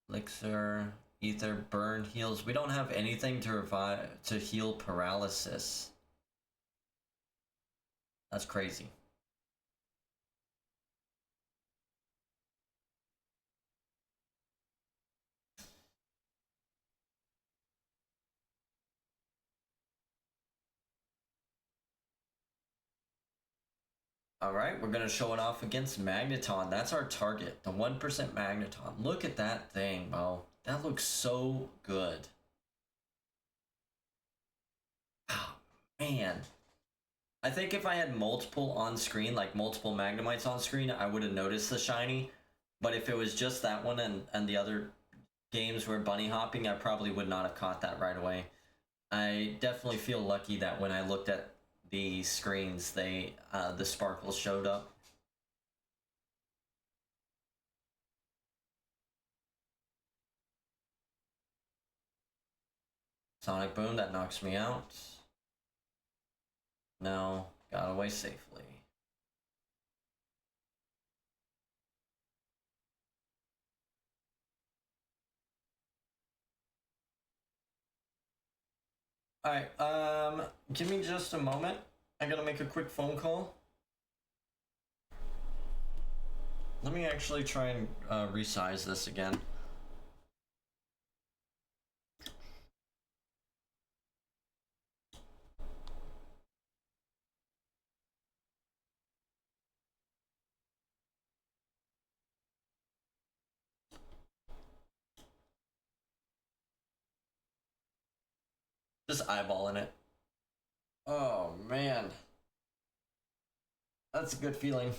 Elixir, Ether, Burn, Heals. We don't have anything to revive to heal paralysis. That's crazy. Alright, we're gonna show it off against Magneton. That's our target, the 1% Magneton. Look at that thing, bro. That looks so good. Oh, man. I think if I had multiple on screen, like multiple Magnemites on screen, I would have noticed the shiny. But if it was just that one and the other games were bunny hopping, I probably would not have caught that right away. I definitely feel lucky that when I looked at the screens, the sparkles showed up. Sonic Boom, that knocks me out. No, got away safely. Alright, give me just a moment. I gotta make a quick phone call. Let me actually try and resize this again. Just eyeballing it. Oh man. That's a good feeling.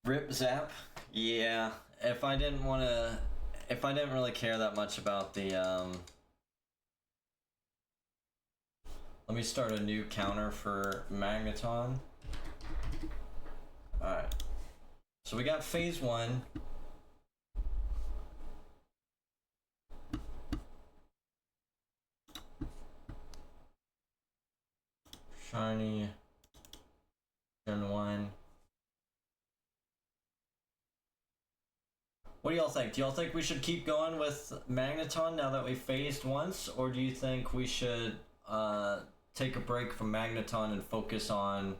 Rip Zap? Yeah, if I didn't really care that much about the, let me start a new counter for Magneton. Alright. So we got phase 1. Shiny. Gen 1. What do y'all think? Do y'all think we should keep going with Magneton now that we phased once? Or do you think we should take a break from Magneton and focus on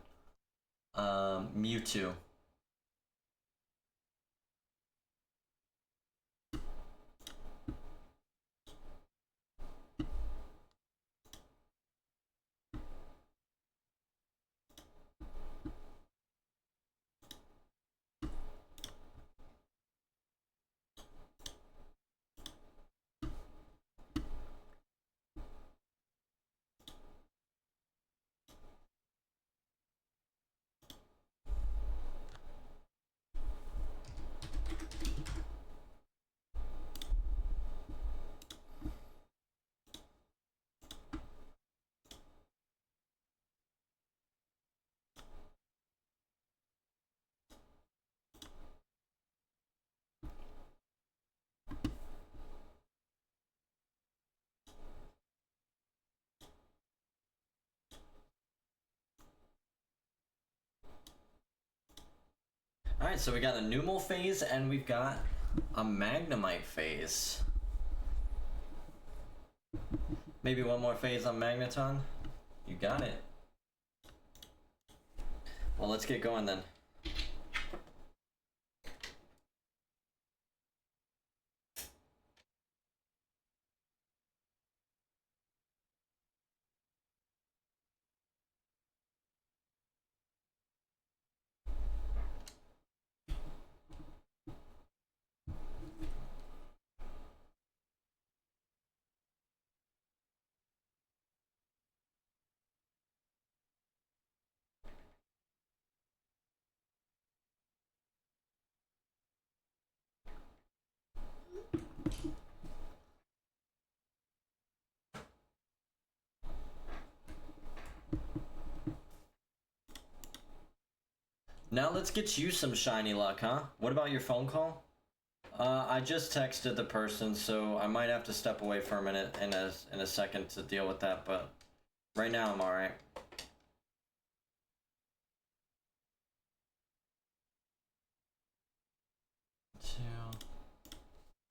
Mewtwo? Alright, so we got a Numel phase and we've got a Magnemite phase. Maybe one more phase on Magneton? You got it. Well, let's get going then. Now let's get you some shiny luck, huh? What about your phone call? I just texted the person, so I might have to step away for a minute in a second to deal with that, but right now I'm alright.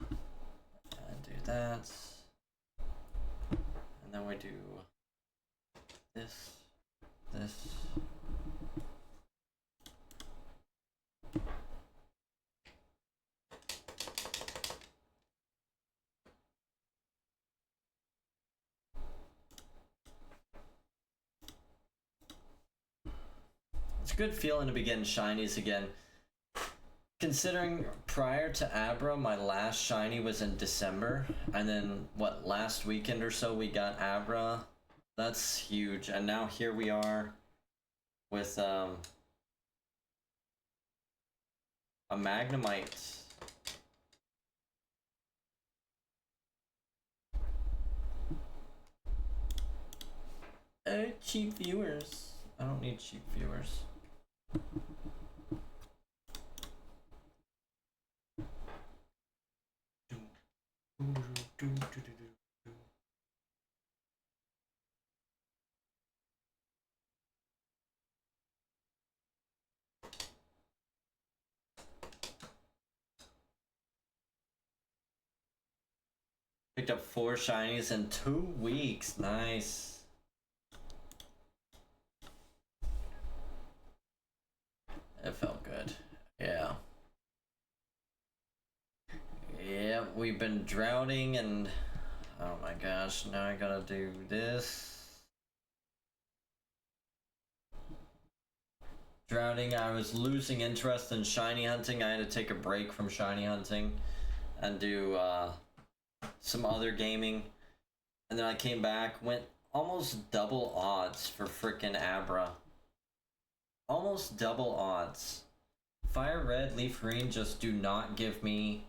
And do that. And then we do this. It's a good feeling to be getting shinies again. Considering prior to Abra, my last shiny was in December, and then what, last weekend or so we got Abra. That's huge. And now here we are with a Magnemite. Cheap viewers. I don't need cheap viewers. Picked up 4 shinies in 2 weeks. Nice. It felt good. Yeah. Yeah, we've been drowning and oh my gosh, now I gotta do this. Drowning, I was losing interest in shiny hunting. I had to take a break from shiny hunting and do some other gaming. And then I came back, went almost double odds for frickin' Abra. Almost double odds. Fire Red, Leaf Green just do not give me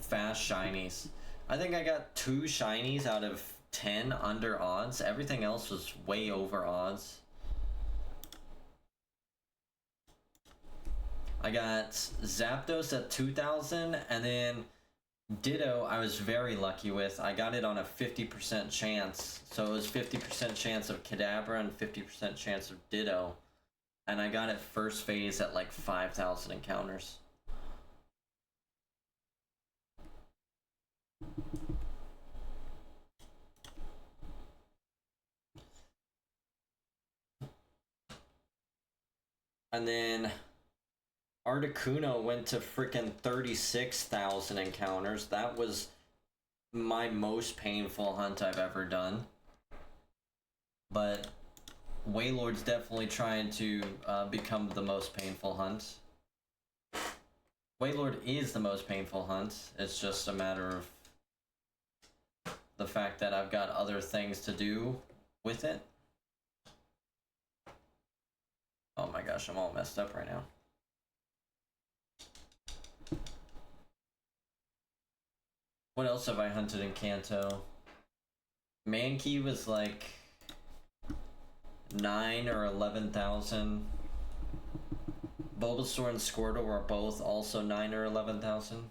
fast shinies. I think I got 2 shinies out of 10 under odds. Everything else was way over odds. I got Zapdos at 2,000, and then Ditto I was very lucky with. I got it on a 50% chance. So it was 50% chance of Kadabra and 50% chance of Ditto. And I got it first phase at like 5,000 encounters. And then Articuno went to frickin' 36,000 encounters. That was my most painful hunt I've ever done. But Wailord's definitely trying to become the most painful hunt. Wailord is the most painful hunt. It's just a matter of the fact that I've got other things to do with it. Oh my gosh, I'm all messed up right now. What else have I hunted in Kanto? Mankey was like 9 or 11,000. Bulbasaur and Squirtle were both also 9 or 11,000.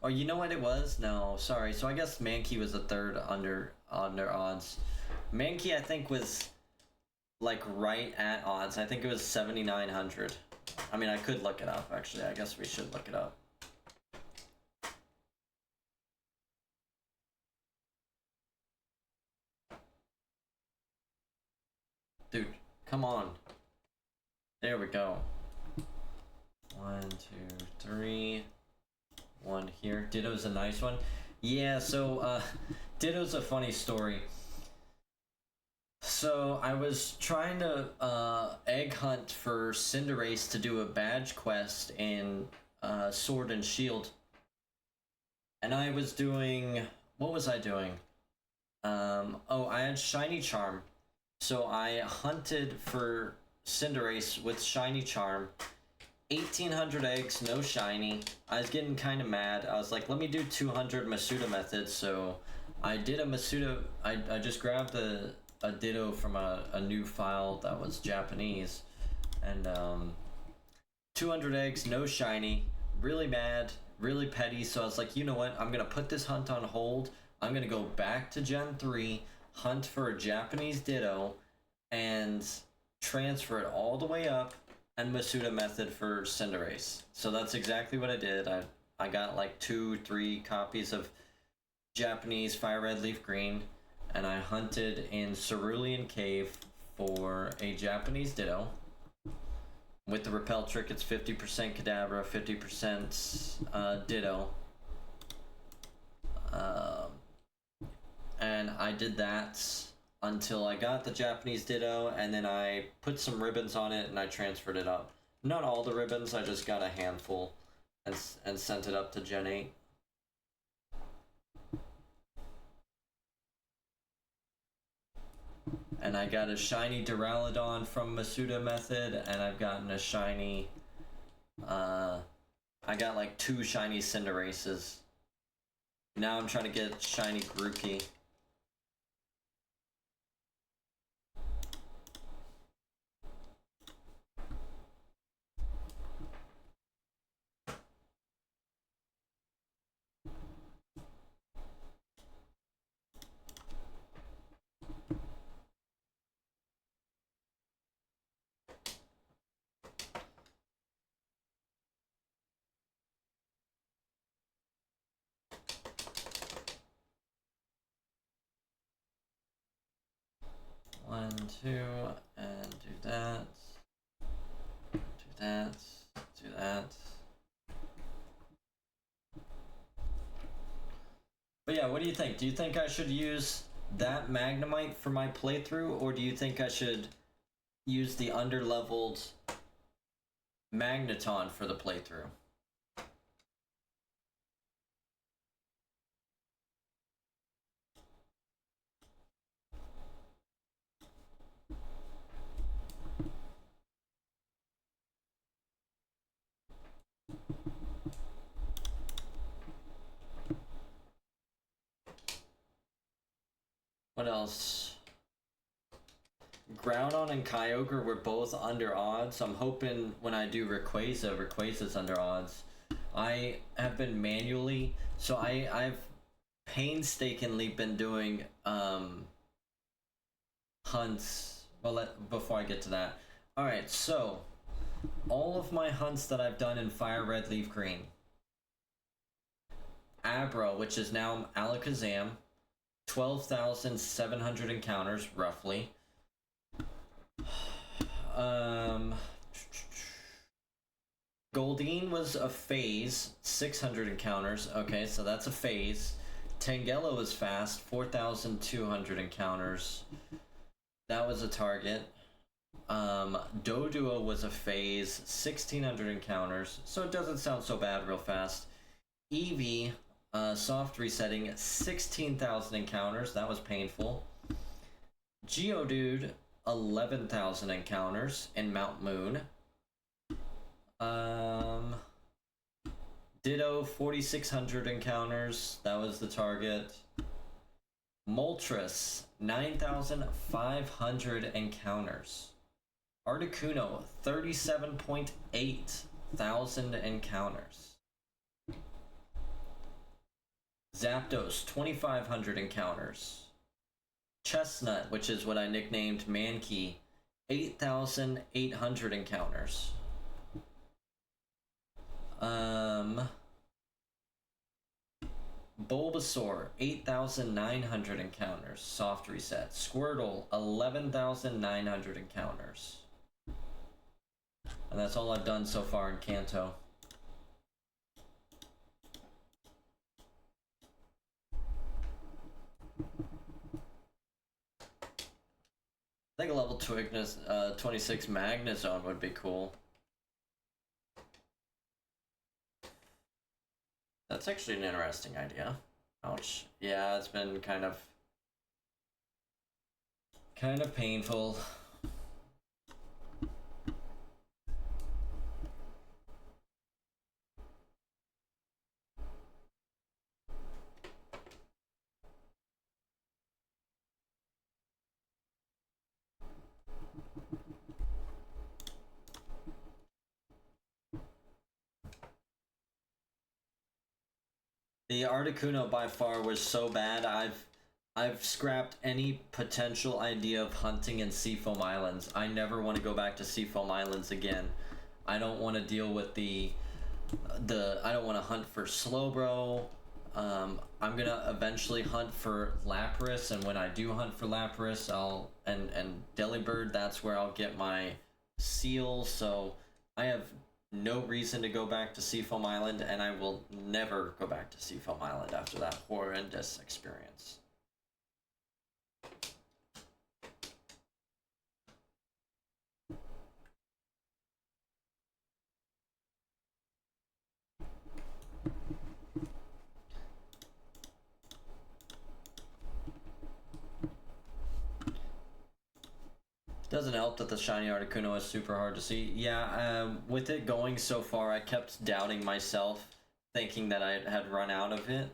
Oh, you know what it was? No, sorry. So I guess Mankey was the third under odds. Mankey, I think, was like right at odds. I think it was 7,900 I mean, I could look it up, actually. I guess we should look it up. Dude, come on. There we go. 1, 2, 3. 1 here. Ditto's a nice one. Yeah, so, Ditto's a funny story. So, I was trying to, egg hunt for Cinderace to do a badge quest in, Sword and Shield. And I was doing... What was I doing? Oh, I had Shiny Charm. So I hunted for Cinderace with Shiny Charm. 1,800 eggs, no shiny. I was getting kind of mad. I was like, let me do 200 Masuda methods. So I did a Masuda. I just grabbed a Ditto from a new file that was Japanese. And 200 eggs, no shiny. Really mad, really petty. So I was like, you know what? I'm going to put this hunt on hold. I'm going to go back to Gen 3, hunt for a Japanese Ditto, and transfer it all the way up and Masuda method for Cinderace. So that's exactly what I did. I got like 2-3 copies of Japanese Fire Red Leaf Green, and I hunted in Cerulean Cave for a Japanese Ditto. With the Repel trick, it's 50% Kadabra, 50% Ditto. And I did that until I got the Japanese Ditto, and then I put some ribbons on it and I transferred it up. Not all the ribbons, I just got a handful and sent it up to Gen 8. And I got a shiny Duraludon from Masuda method, and I've gotten a shiny, I got like 2 shiny Cinderaces. Now I'm trying to get shiny Grookey. One, two, and do that. Do that. Do that. But yeah, what do you think? Do you think I should use that Magnemite for my playthrough, or do you think I should use the underleveled Magneton for the playthrough? What else? Groudon and Kyogre were both under odds. I'm hoping when I do Rayquaza's under odds. I have been manually, so I've painstakingly been doing hunts. Well, before I get to that. Alright, so all of my hunts that I've done in Fire Red Leaf Green. Abra, which is now Alakazam. 12,700 encounters, roughly. Goldeen was a phase, 600 encounters. Okay, so that's a phase. Tangela was fast, 4,200 encounters. That was a target. Doduo was a phase, 1,600 encounters. So it doesn't sound so bad real fast. Eevee, soft resetting, 16,000 encounters. That was painful. Geodude, 11,000 encounters in Mount Moon. Ditto, 4,600 encounters. That was the target. Moltres, 9,500 encounters. Articuno, 37.8 thousand encounters. Zapdos, 2,500 encounters. Chestnut, which is what I nicknamed Mankey, 8,800 encounters. Bulbasaur, 8,900 encounters, soft reset. Squirtle, 11,900 encounters. And that's all I've done so far in Kanto. I think a level 26 Magnezone would be cool. That's actually an interesting idea. Ouch. Yeah, it's been kind of painful. The Articuno by far was so bad. I've scrapped any potential idea of hunting in Seafoam Islands. I never want to go back to Seafoam Islands again. I don't want to deal with the I don't want to hunt for Slowbro. I'm gonna eventually hunt for Lapras, and when I do hunt for Lapras, and Delibird, that's where I'll get my seal. So I have no reason to go back to Seafoam Island, and I will never go back to Seafoam Island after that horrendous experience. Doesn't help that the shiny Articuno is super hard to see. Yeah, with it going so far, I kept doubting myself, thinking that I had run out of it.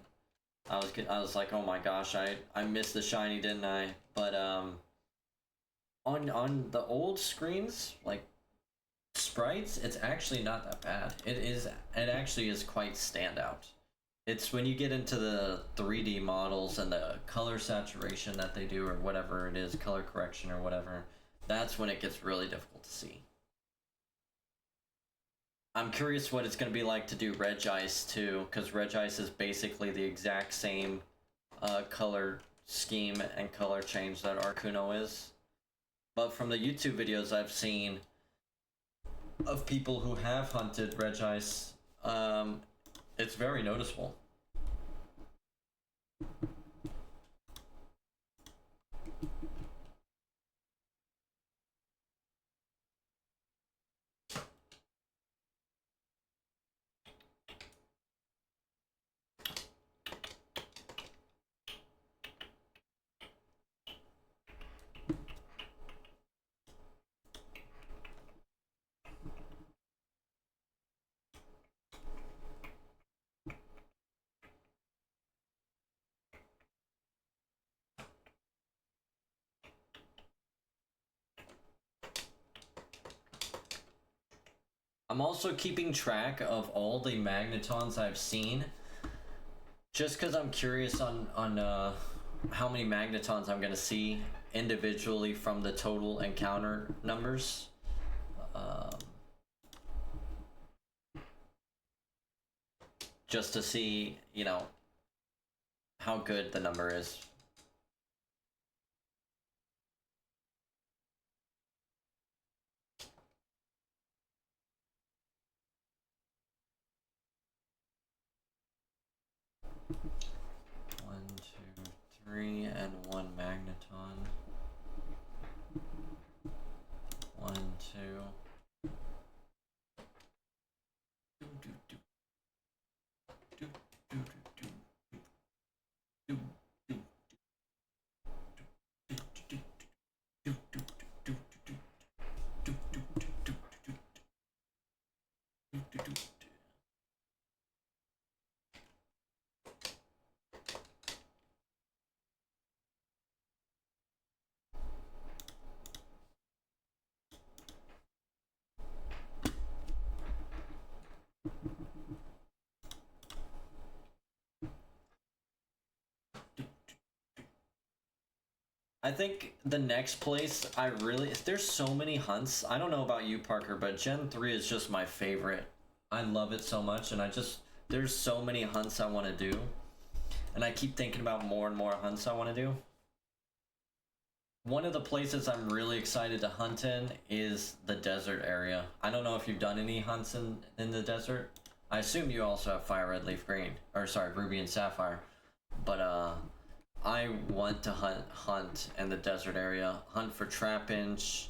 I was like, oh my gosh, I missed the shiny, didn't I? But on the old screens, like sprites, it's actually not that bad. It actually is quite standout. It's when you get into the 3D models and the color saturation that they do, or whatever it is, color correction or whatever. That's when it gets really difficult to see. I'm curious what it's going to be like to do Regice too, because Regice is basically the exact same color scheme and color change that Articuno is. But from the YouTube videos I've seen of people who have hunted Regice, it's very noticeable. I'm also keeping track of all the Magnetons I've seen, just because I'm curious on how many Magnetons I'm going to see individually from the total encounter numbers. Just to see, you know, how good the number is. One, two, three, and one Magneton. One, two. I think the next place there's so many hunts. I don't know about you, Parker, but Gen 3 is just my favorite I love it so much, and there's so many hunts I want to do, and I keep thinking about more and more hunts I want to do. One of the places I'm really excited to hunt in is the desert area. I don't know if you've done any hunts in the desert. I assume you also have fire red leaf green, or sorry, ruby and sapphire. But I want to hunt in the desert area. Hunt for trapinch,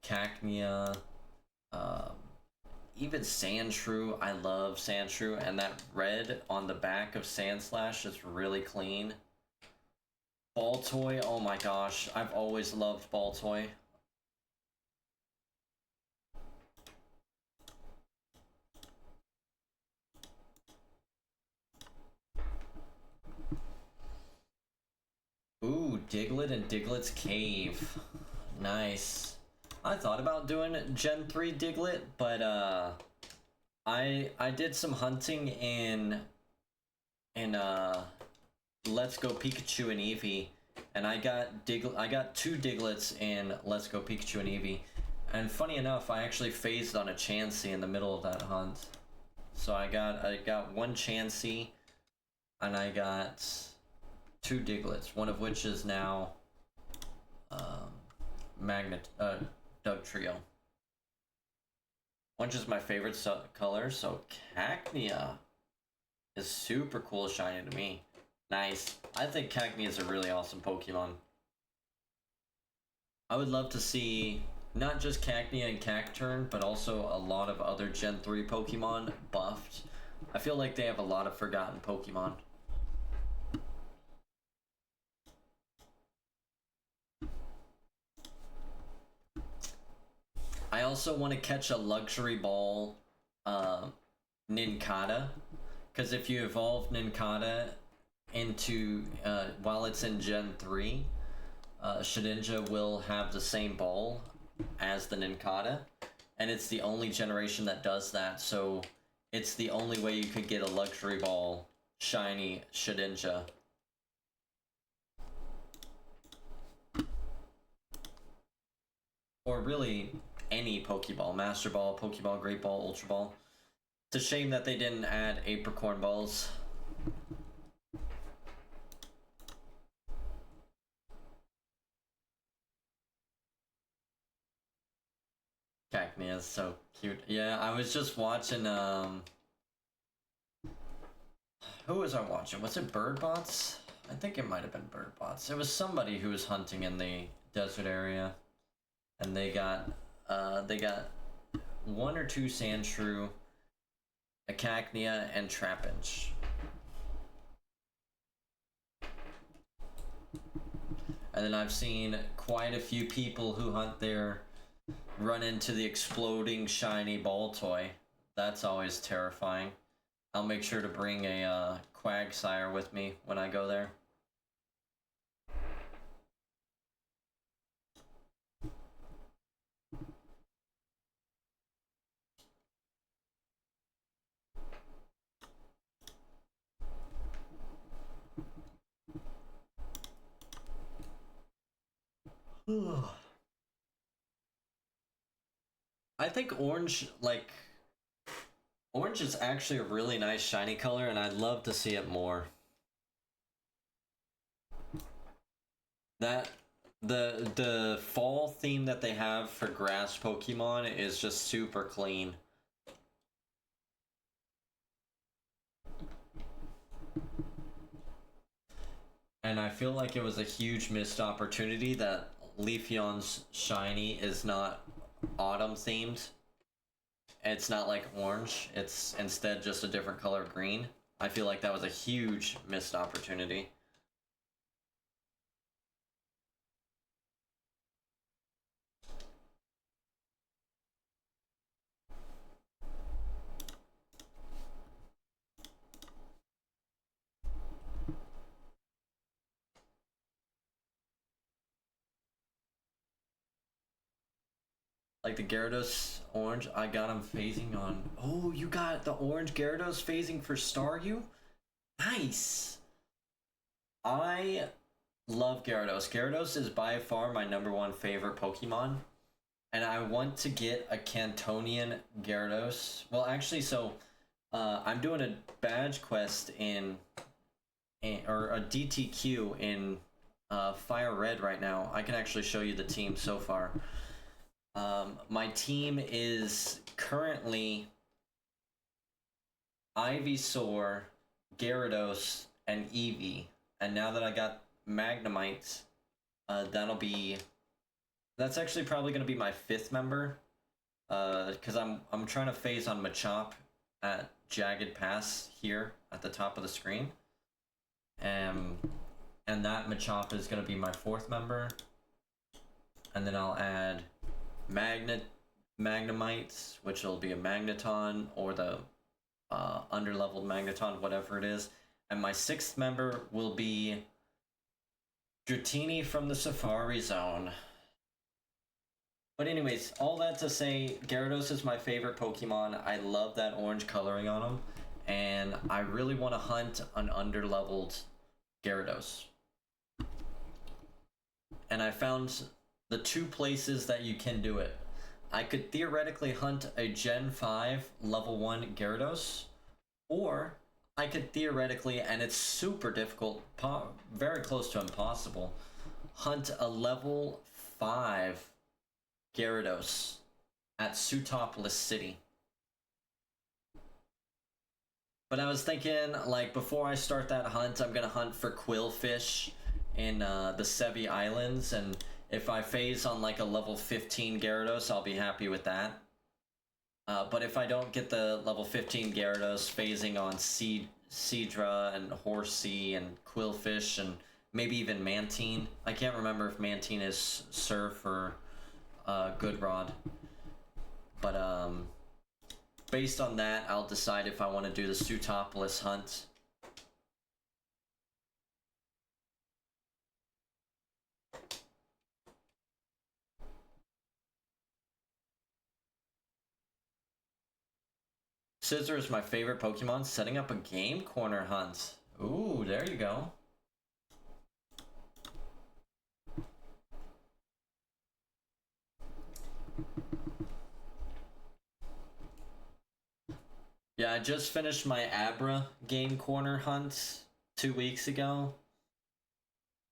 cacnea, even sand shrew. I love sand shrew, and that red on the back of sand slash is really clean. Ball toy, oh my gosh, I've always loved ball toy. Ooh, Diglett and Diglett's Cave. Nice. I thought about doing Gen 3 Diglett, but I did some hunting in Let's Go Pikachu and Eevee, and I got 2 Digletts in Let's Go Pikachu and Eevee, and funny enough, I actually phased on a Chansey in the middle of that hunt. So I got 1 Chansey, and I got 2 Digletts, one of which is now Doug Trio, which is my favorite color. So Cacnea is super cool shiny to me. Nice. I think Cacnea is a really awesome Pokemon. I would love to see not just Cacnea and Cacturn, but also a lot of other Gen 3 Pokemon buffed. I feel like they have a lot of forgotten Pokemon. I also want to catch a luxury ball Nincada, because if you evolve Nincada into while it's in Gen 3, Shedinja will have the same ball as the Nincada, and it's the only generation that does that, so it's the only way you could get a luxury ball shiny Shedinja. Or really any Pokeball, Master Ball, Pokeball, Great Ball, Ultra Ball. It's a shame that they didn't add Apricorn Balls. Cacnea is so cute. Yeah, I was just watching, who was I watching? Was it Birdbots? I think it might have been Birdbots. It was somebody who was hunting in the desert area, and they got 1 or 2 Sandshrew, a Cacnea, and Trapinch. And then I've seen quite a few people who hunt there run into the exploding shiny ball toy. That's always terrifying. I'll make sure to bring a Quagsire with me when I go there. I think orange is actually a really nice shiny color, and I'd love to see it more. That the fall theme that they have for grass Pokemon is just super clean. And I feel like it was a huge missed opportunity that Leafeon's shiny is not autumn themed. It's not like orange, it's instead just a different color of green. I feel like that was a huge missed opportunity. Like the Gyarados orange, I got him phasing on. Oh, you got the orange Gyarados phasing for Staryu? Nice! I love Gyarados. Gyarados is by far my #1 favorite Pokemon. and I want to get a Cantonian Gyarados. Well, actually, so I'm doing a badge quest or a DTQ in Fire Red right now. I can actually show you the team so far. My team is currently Ivysaur, Gyarados, and Eevee. And now that I got Magnemite, that's actually probably going to be my 5th member. Because I'm trying to phase on Machop at Jagged Pass here at the top of the screen. And that Machop is going to be my 4th member. And then I'll add Magnemite, which will be a Magneton, or the underleveled Magneton, whatever it is. And my 6th member will be Dratini from the Safari Zone. But anyways, all that to say, Gyarados is my favorite Pokemon. I love that orange coloring on him. And I really want to hunt an underleveled Gyarados. And I found the 2 places that you can do it. I could theoretically hunt a Gen 5 level 1 Gyarados, or I could theoretically, and it's super difficult, very close to impossible, hunt a level 5 Gyarados at Sutopolis City. But I was thinking, like, before I start that hunt, I'm gonna hunt for Quillfish in the Sevi Islands, and if I phase on like a level 15 Gyarados, I'll be happy with that. But if I don't get the level 15 Gyarados, phasing on Seadra and Horsea and Quillfish and maybe even Mantine. I can't remember if Mantine is Surf or Good Rod. But based on that, I'll decide if I want to do the Sutopolis hunt. Scizor is my favorite Pokemon. Setting up a game corner hunt. Ooh, there you go. Yeah, I just finished my Abra game corner hunt 2 weeks ago.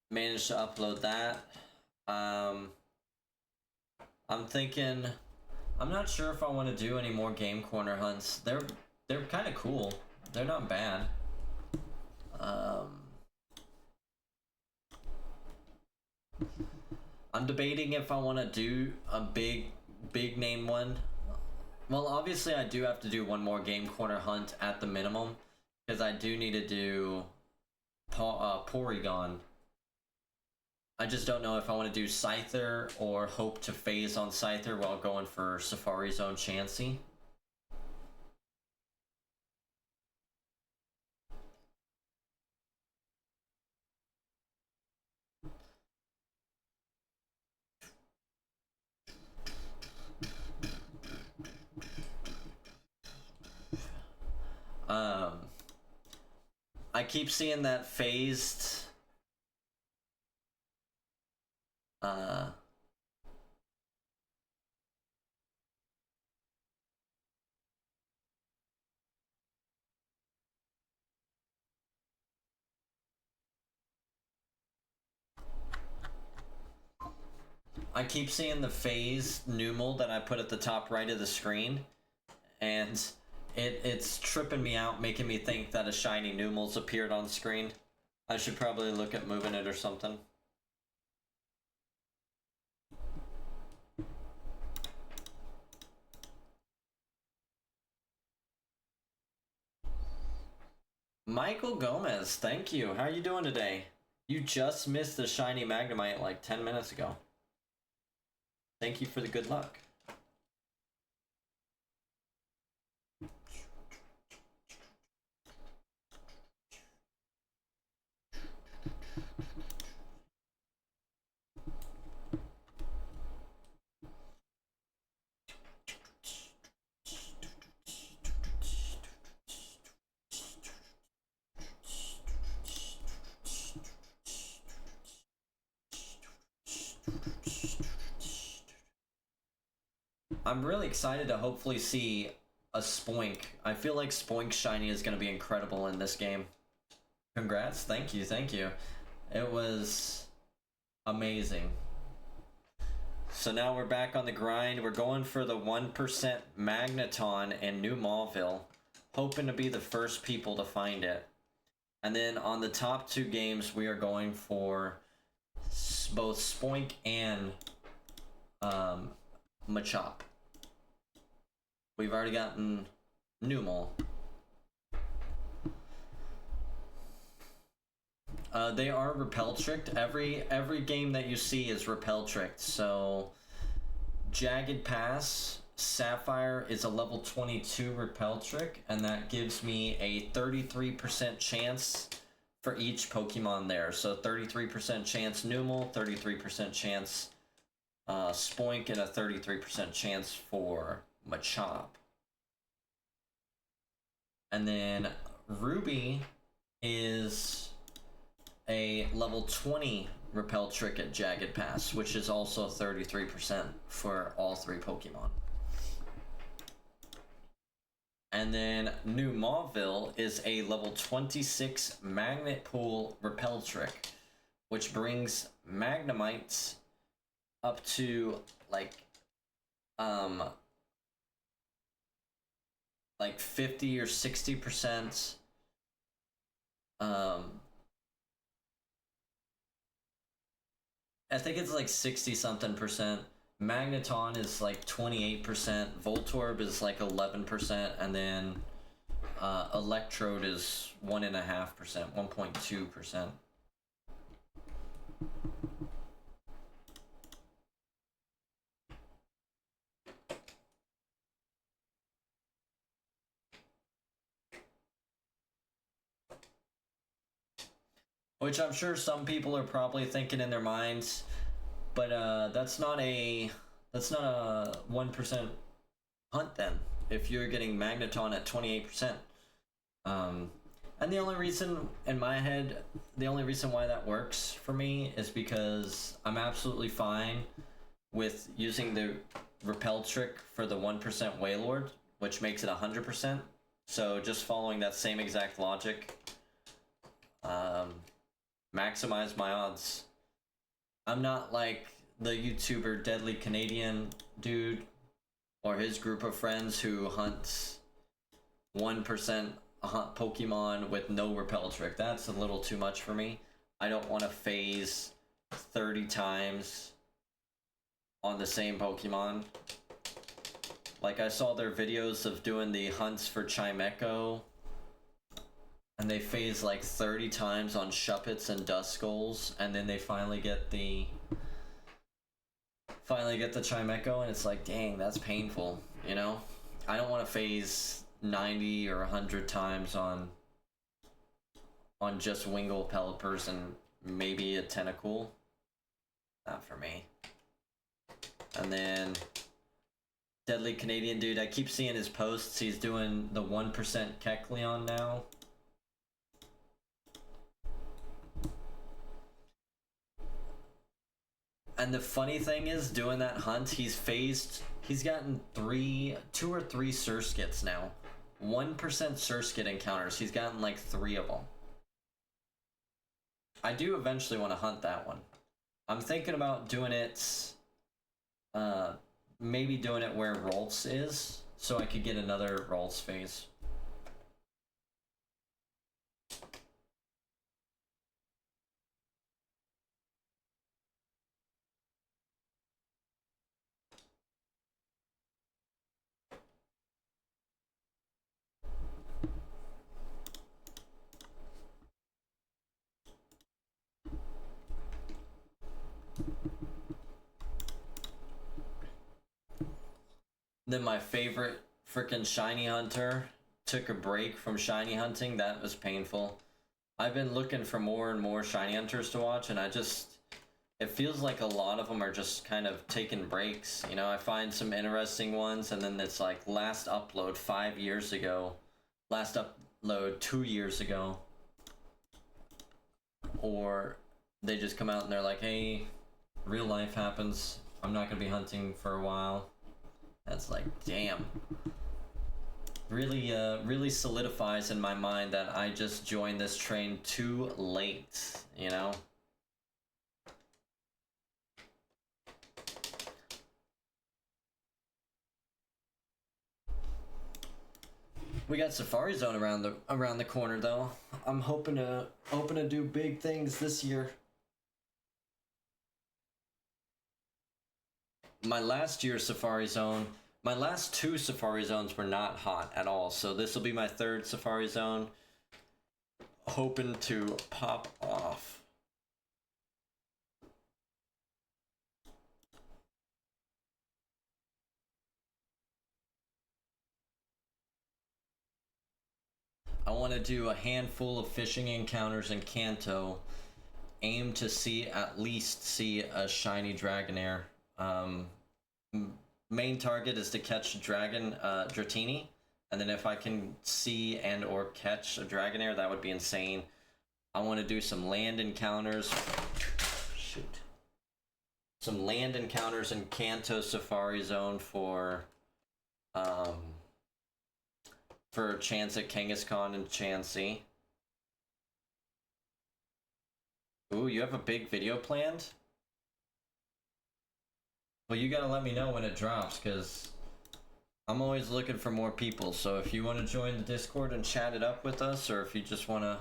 Managed to upload that. I'm thinking, I'm not sure if I want to do any more game corner hunts. They're kind of cool. They're not bad. I'm debating if I want to do a big name one. Well, obviously I do have to do one more game corner hunt at the minimum, because I do need to do Porygon. I just don't know if I want to do Scyther or hope to phase on Scyther while going for Safari Zone Chansey. I keep seeing that phased I keep seeing the phased Numel that I put at the top right of the screen, and it's tripping me out, making me think that a shiny Numel's appeared on screen. I should probably look at moving it or something. Michael Gomez, thank you. How are you doing today? You just missed the shiny Magnemite like 10 minutes ago. Thank you for the good luck. I'm really excited to hopefully see a Spoink. I feel like Spoink shiny is going to be incredible in this game. Congrats. Thank you. Thank you. It was amazing. So now we're back on the grind. We're going for the 1% Magneton in New Mauville, hoping to be the first people to find it. And then on the top 2 games, we are going for both Spoink and Machop. We've already gotten Numel. They are repel tricked. Every game that you see is repel tricked. So Jagged Pass Sapphire is a level 22 repel trick, and that gives me a 33% chance for each Pokemon there. So 33% chance Numel, 33% chance Spoink, and a 33% chance for Machop. And then Ruby is a level 20 repel trick at Jagged Pass, which is also 33% for all 3 Pokemon. And then New Mauville is a level 26 Magnet Pool repel trick, which brings Magnemites up to like 50 or 60%. I think it's like 60 something percent. Magneton is like 28%. Voltorb is like 11%, and then Electrode is 1.5%, 1.2%. Which I'm sure some people are probably thinking in their minds, but that's not a 1% hunt then. If you're getting Magneton at 28%, and the only reason in my head, the only reason why that works for me is because I'm absolutely fine with using the repel trick for the 1% Wailord, which makes it 100%. So just following that same exact logic. Maximize my odds. I'm not like the YouTuber Deadly Canadian dude or his group of friends who hunts 1% hunt Pokemon with no repel trick. That's a little too much for me. I don't want to phase 30 times on the same Pokemon. Like, I saw their videos of doing the hunts for Chimecho, and they phase like 30 times on Shuppets and Duskulls, and then they finally get the Chimecho, and it's like, dang, that's painful, you know? I don't want to phase 90 or 100 times on just Wingull, Pelipper's, and maybe a Tentacool. Not for me. And then Deadly Canadian dude, I keep seeing his posts. He's doing the 1% Kecleon now. And the funny thing is, doing that hunt, he's gotten 2 or 3 Surskits now. 1% Surskit encounters. He's gotten like 3 of them. I do eventually want to hunt that one. I'm thinking about doing it, maybe doing it where Ralts is, so I could get another Ralts phase. Then my favorite freaking shiny hunter took a break from shiny hunting. That was painful. I've been looking for more and more shiny hunters to watch, and it feels like a lot of them are just kind of taking breaks. You know, I find some interesting ones, and then it's like last upload 5 years ago, last upload 2 years ago, or they just come out and they're like, hey, real life happens. I'm not going to be hunting for a while. That's like, damn. Really, really solidifies in my mind that I just joined this train too late, you know? We got Safari Zone around the corner though. I'm hoping to do big things this year. My last year's Safari Zone, my last two Safari Zones were not hot at all, so this will be my third Safari Zone. Hoping to pop off. I want to do a handful of fishing encounters in Kanto. Aim to at least see a shiny Dragonair. Main target is to catch Dragon Dratini, and then if I can see and or catch a Dragonair, that would be insane. I want to do some land encounters. Shoot. Some land encounters in Kanto Safari Zone for chance at Kangaskhan and Chansey. Ooh, you have a big video planned? Well, you gotta let me know when it drops, because I'm always looking for more people. So if you want to join the Discord and chat it up with us, or if you just want to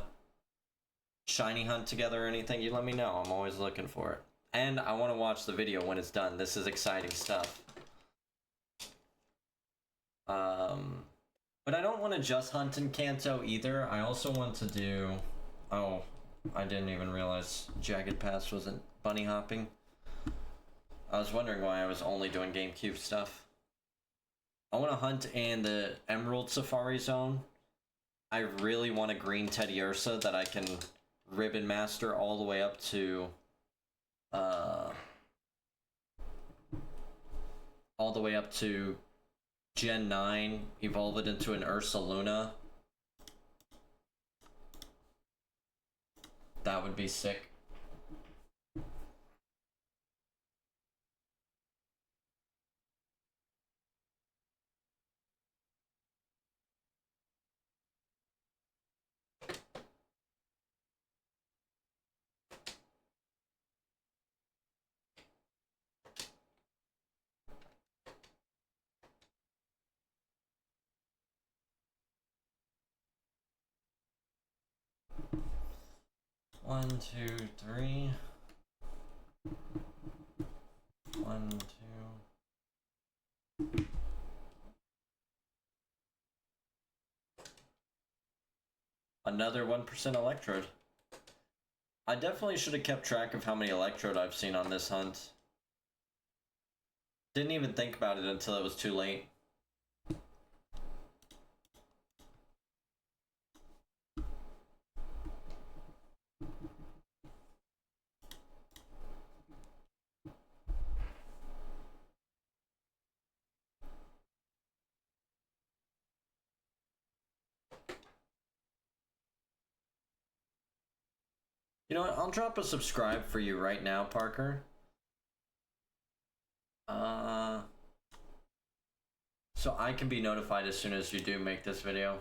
shiny hunt together or anything, you let me know. I'm always looking for it. And I want to watch the video when it's done. This is exciting stuff. But I don't want to just hunt in Kanto either. I also want to do... Oh, I didn't even realize Jagged Pass wasn't bunny hopping. I was wondering why I was only doing GameCube stuff. I want to hunt in the Emerald Safari Zone. I really want a green Teddy Ursa that I can ribbon master all the way up to... all the way up to Gen 9, evolve it into an Ursa Luna. That would be sick. One, two, three. 1, 2. Another 1% Electrode. I definitely should have kept track of how many Electrode I've seen on this hunt. Didn't even think about it until it was too late. You know what? I'll drop a subscribe for you right now, Parker. So I can be notified as soon as you do make this video.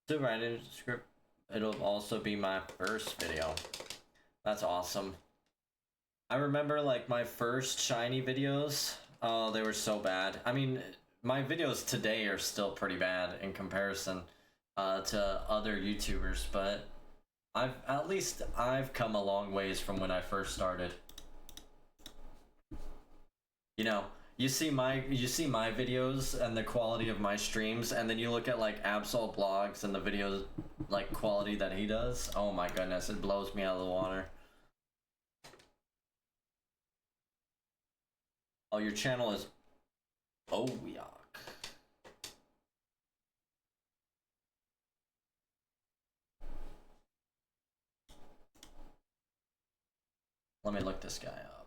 To write a script, it'll also be my first video. That's awesome. I remember like my first shiny videos. Oh, they were so bad. I mean, my videos today are still pretty bad in comparison to other YouTubers, but at least I've come a long ways from when I first started. You know, you see my videos and the quality of my streams, and then you look at like Absol Blogs and the videos like quality that he does. Oh my goodness, it blows me out of the water. Oh, your channel is... Oh, yuck. Let me look this guy up.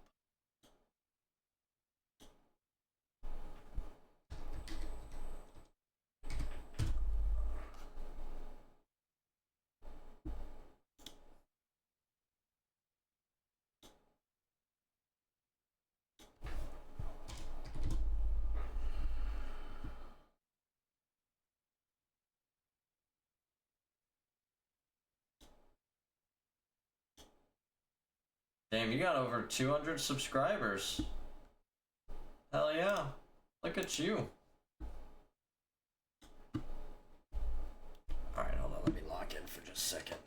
Damn, you got over 200 subscribers. Hell yeah. Look at you. Alright, hold on. Let me lock in for just a second.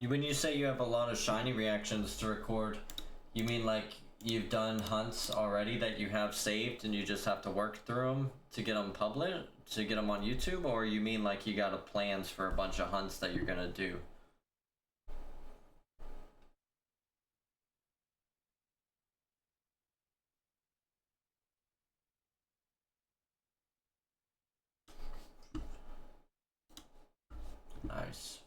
When you say you have a lot of shiny reactions to record, you mean like you've done hunts already that you have saved and you just have to work through them to get them public, to get them on YouTube, or you mean like you got plans for a bunch of hunts that you're gonna do? Nice.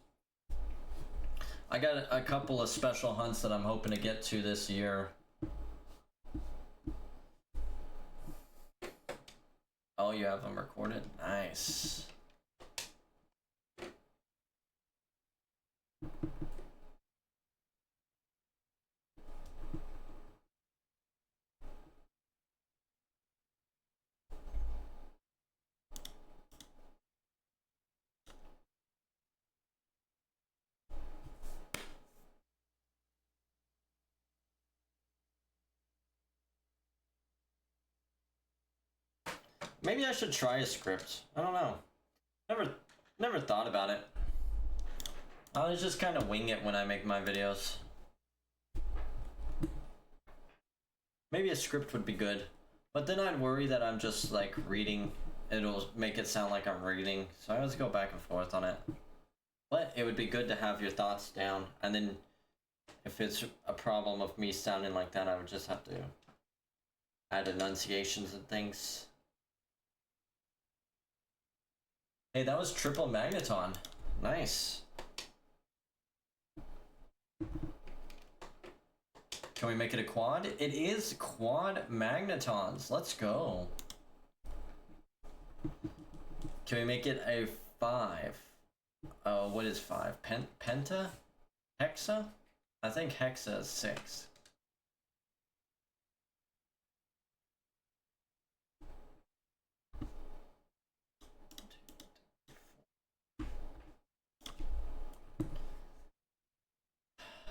I got a couple of special hunts that I'm hoping to get to this year. Oh, you have them recorded? Nice. Maybe I should try a script. I don't know. Never thought about it. I always just kind of wing it when I make my videos. Maybe a script would be good. But then I'd worry that I'm just like reading. It'll make it sound like I'm reading. So I always go back and forth on it. But it would be good to have your thoughts down. And then if it's a problem of me sounding like that, I would just have to add enunciations and things. Hey, that was triple magneton. Nice. Can we make it a quad? It is quad magnetons. Let's go. Can we make it a 5? What is 5? Penta? Hexa? I think hexa is 6.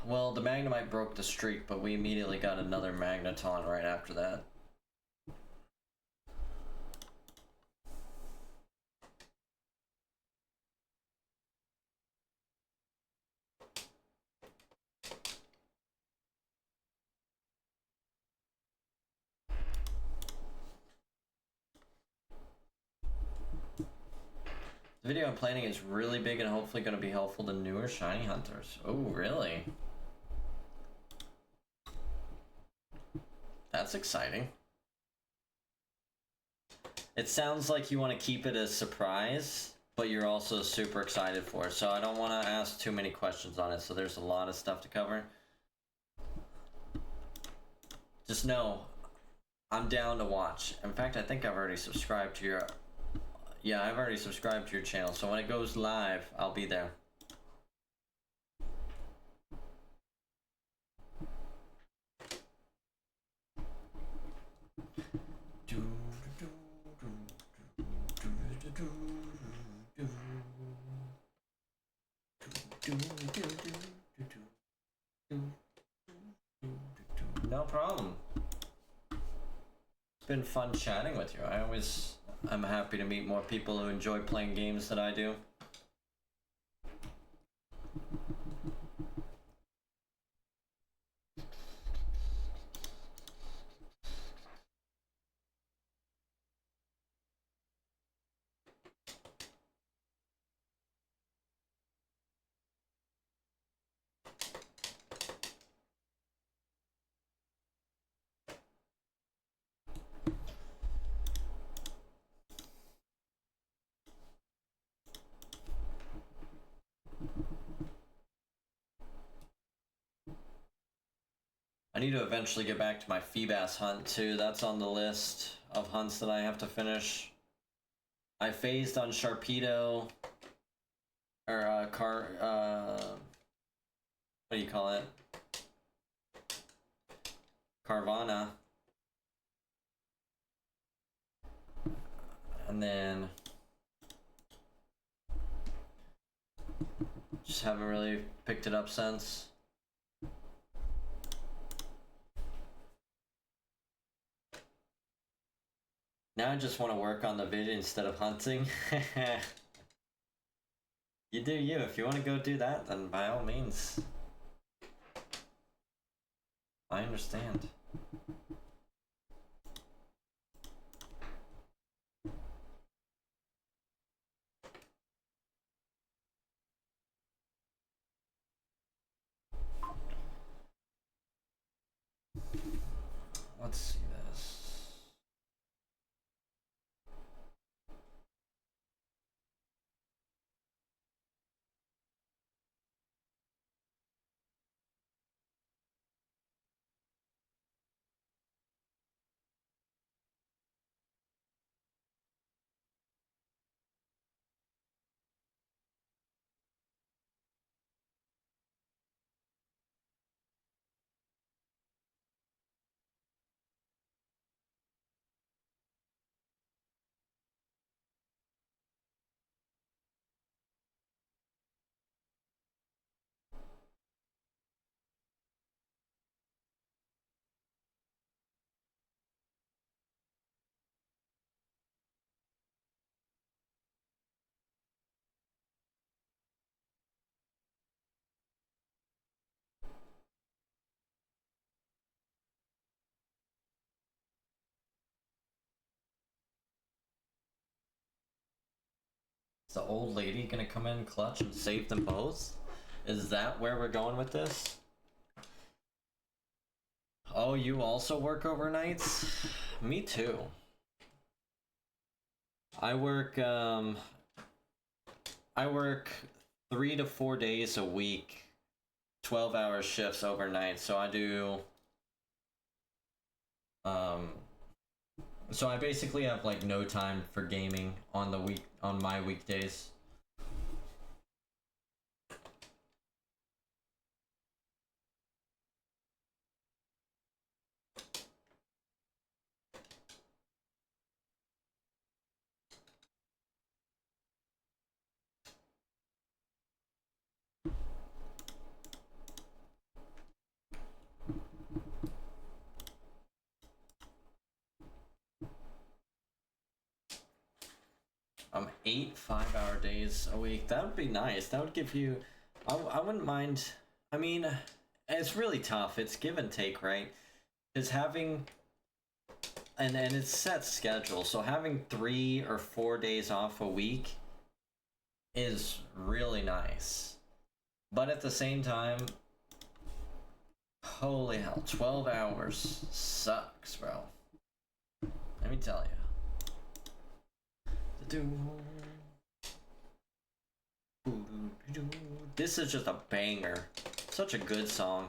Well, the Magnemite broke the streak, but we immediately got another Magneton right after that. The video I'm planning is really big and hopefully going to be helpful to newer shiny hunters. Oh, really? That's exciting. It sounds like you want to keep it a surprise, but you're also super excited for it. So I don't want to ask too many questions on it. So there's a lot of stuff to cover. Just know, I'm down to watch. In fact, I think I've already subscribed to your... Yeah, I've already subscribed to your channel. So when it goes live, I'll be there. been fun chatting with you. I'm happy to meet more people who enjoy playing games that I do. I need to eventually get back to my Feebass hunt too. That's on the list of hunts that I have to finish. I phased on Sharpedo, or what do you call it? Carvana. And then just haven't really picked it up since. Now I just want to work on the video instead of hunting. You do you. If you want to go do that, then by all means. I understand. Let's see this. Is the old lady gonna come in clutch and save them both? Is that where we're going with this? Oh, you also work overnights? Me too. I work 3 to 4 days a week, 12-hour shifts overnight. So I do so I basically have like no time for gaming on my weekdays. Eight 5-hour days a week. That would be nice. That would give you. I wouldn't mind. I mean, it's really tough. It's give and take, right? Because having. And it's set schedule. So having 3 or 4 days off a week is really nice. But at the same time. Holy hell. 12 hours sucks, bro. Let me tell you. This is just a banger. Such a good song.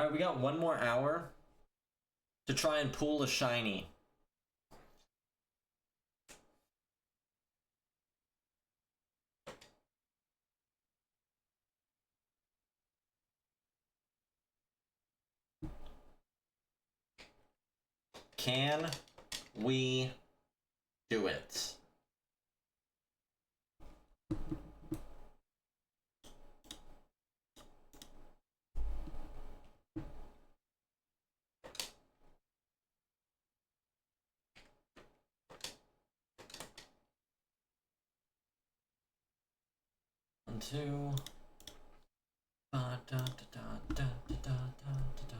Alright, we got 1 more hour to try and pull a shiny. Can we do it? One, two. Da, da, da, da, da, da, da, da, da,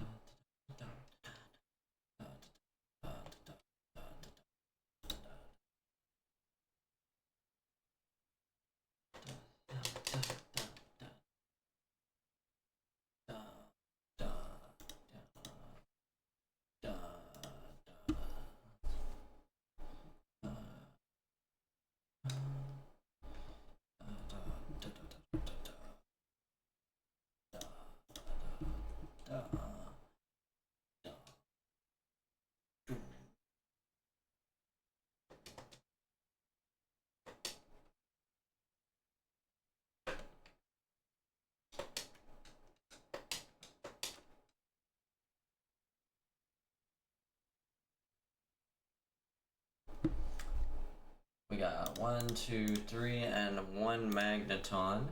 We got 1, 2, 3, and 1 magneton.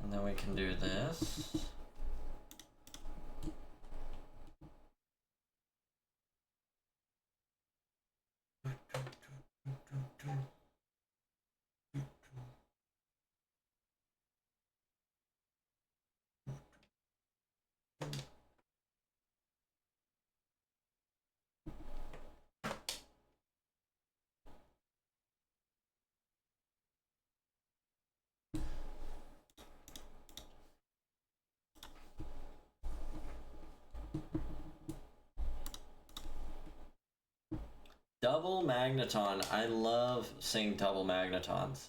And then we can do this. Double magneton. I love seeing double magnetons.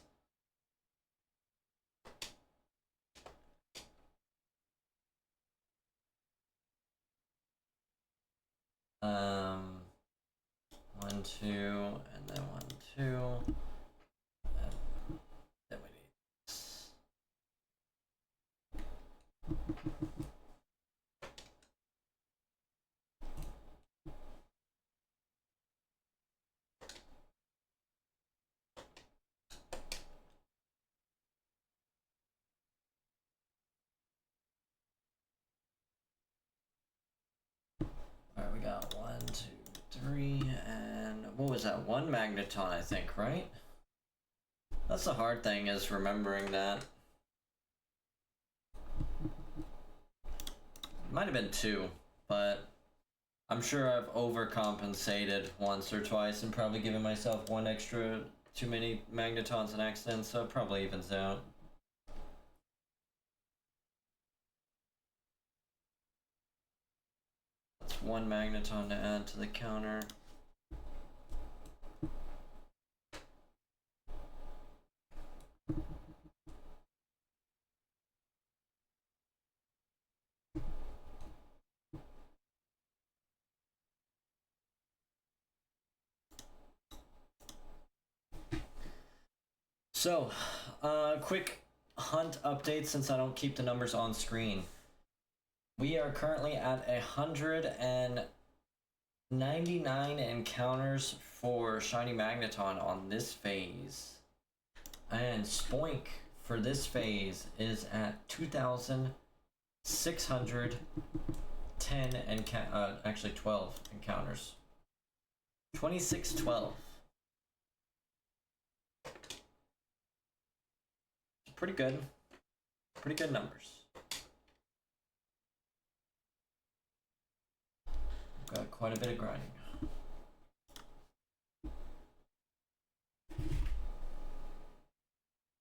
Um, 1, 2, and then 1, 2. And then we need this. Alright, we got 1, 2, 3, and what was that? 1 magneton, I think, right? That's the hard thing, is remembering that. Might have been 2, but I'm sure I've overcompensated once or twice and probably given myself 1 extra too many magnetons in accident, so it probably evens out. That's 1 magneton to add to the counter. So, quick hunt update since I don't keep the numbers on screen. We are currently at 199 encounters for Shiny Magneton on this phase. And Spoink for this phase is at 2,610 actually 12 encounters. 2612. Pretty good. Pretty good numbers. Got quite a bit of grinding.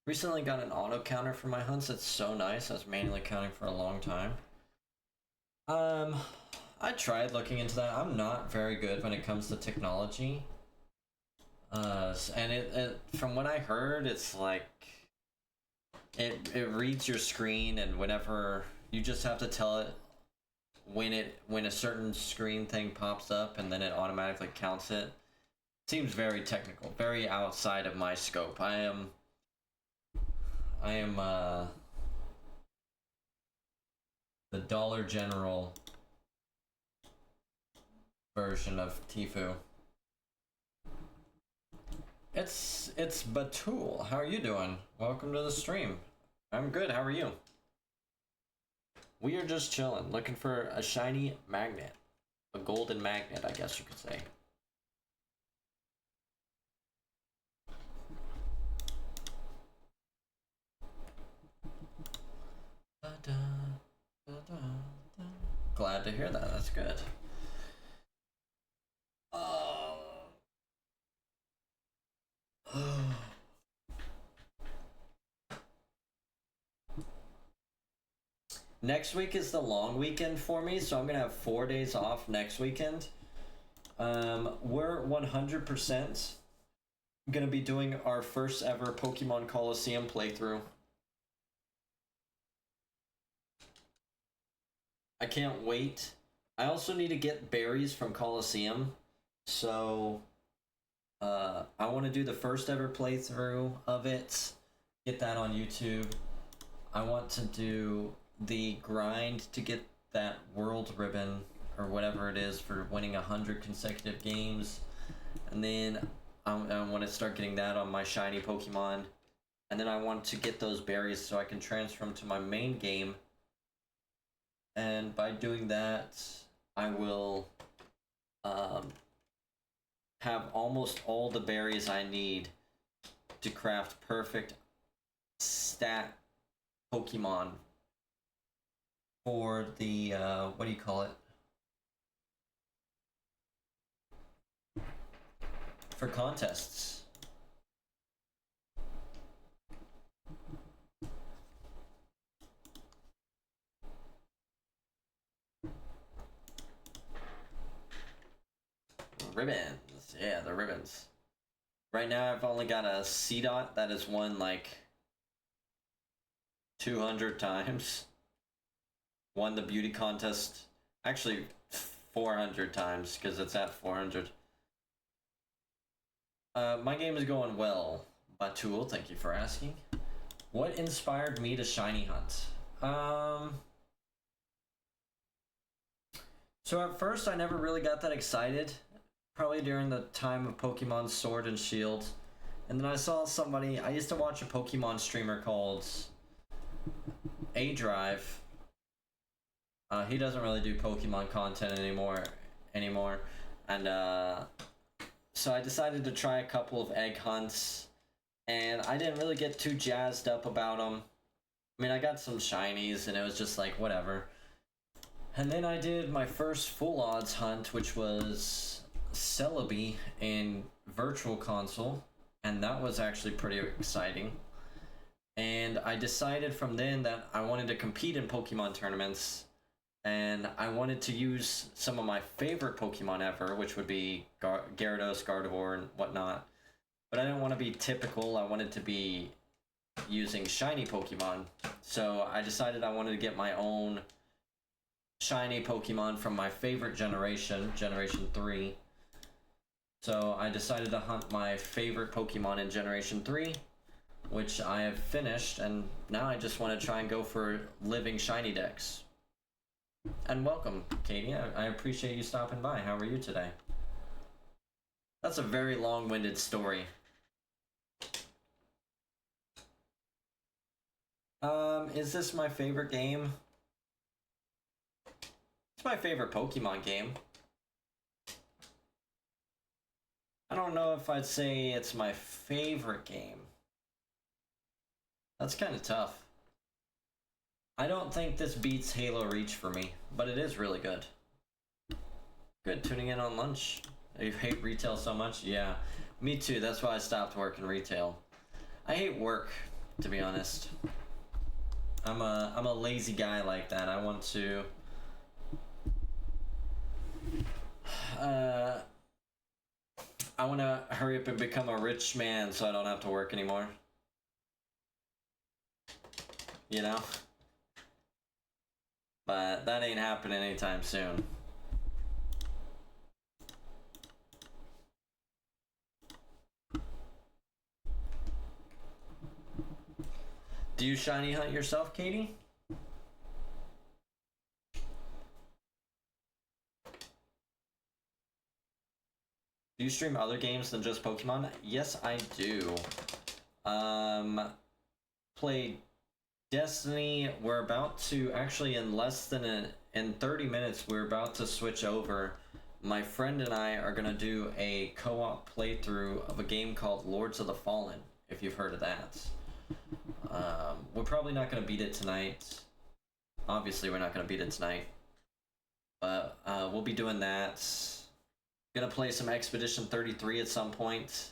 Recently got an auto counter for my hunts. It's so nice. I was manually counting for a long time. I tried looking into that. I'm not very good when it comes to technology. And it from what I heard, it's like it reads your screen, and whenever you just have to tell it when a certain screen thing pops up and then it automatically counts it. Seems very technical, very outside of my scope. I am the Dollar General version of Tfue. It's Batul. How are you doing? Welcome to the stream. I'm good. How are you? We are just chilling, looking for a shiny magnet, a golden magnet, I guess you could say. Glad to hear that. That's good. Next week is the long weekend for me, so I'm gonna have 4 days off next weekend. We're 100% gonna be doing our first ever Pokemon Coliseum playthrough. I can't wait. I also need to get berries from Coliseum, so I want to do the first ever playthrough of it, get that on YouTube. I want to do the grind to get that world ribbon or whatever it is for winning 100 consecutive games, and then I want to start getting that on my shiny Pokemon, and then I want to get those berries so I can transfer them to my main game, and by doing that I will have almost all the berries I need to craft perfect stat Pokemon for the, what do you call it? For contests. Ribbons. Yeah, the ribbons. Right now I've only got a C-Dot that has won like 200 times. Won the beauty contest, actually 400 times because it's at 400. My game is going well, Batul, thank you for asking. What inspired me to shiny hunt? So at first I never really got that excited. Probably during the time of Pokemon Sword and Shield. And then I saw somebody, I used to watch a Pokemon streamer called ad3de60a. He doesn't really do Pokemon content anymore. And so I decided to try a couple of egg hunts. And I didn't really get too jazzed up about them. I mean, I got some shinies and it was just like, whatever. And then I did my first full odds hunt, which was Celebi in Virtual Console, and that was actually pretty exciting. And I decided from then that I wanted to compete in Pokemon tournaments, and I wanted to use some of my favorite Pokemon ever, which would be Gyarados, Gardevoir, and whatnot. But I didn't want to be typical, I wanted to be using shiny Pokemon. So I decided I wanted to get my own shiny Pokemon from my favorite generation, Generation 3. So I decided to hunt my favorite Pokemon in Generation 3, which I have finished, and now I just want to try and go for living shiny decks. And welcome, Katie. I appreciate you stopping by. How are you today? That's a very long-winded story. Is this my favorite game? It's my favorite Pokemon game. I don't know if I'd say it's my favorite game. That's kind of tough. I don't think this beats Halo Reach for me, but it is really good. Good, tuning in on lunch. You hate retail so much? Yeah, me too. That's why I stopped working retail. I hate work, to be honest. I'm a lazy guy like that. I want to I want to hurry up and become a rich man so I don't have to work anymore. You know? but that ain't happening anytime soon. Do you shiny hunt yourself, Katie? Do you stream other games than just Pokemon? Yes, I do. Play Destiny. We're about to, actually in less than in 30 minutes, we're about to switch over. My friend and I are gonna do a co-op playthrough of a game called Lords of the Fallen, if you've heard of that. We're probably not gonna beat it tonight. Obviously, we're not gonna beat it tonight. But we'll be doing that. Gonna play some Expedition 33 at some point.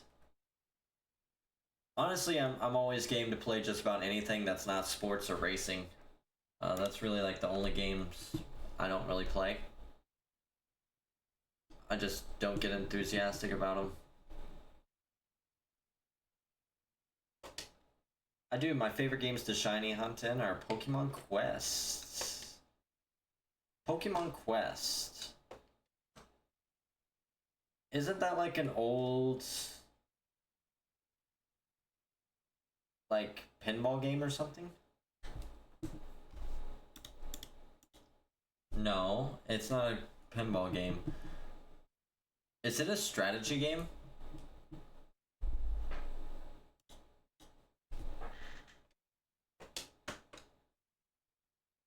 Honestly, I'm always game to play just about anything that's not sports or racing. That's really like the only games I don't really play. I just don't get enthusiastic about them. I do. My favorite games to shiny hunt in are Pokemon Quest. Pokemon Quest. Isn't that like an old, like, pinball game or something? No, it's not a pinball game. Is it a strategy game?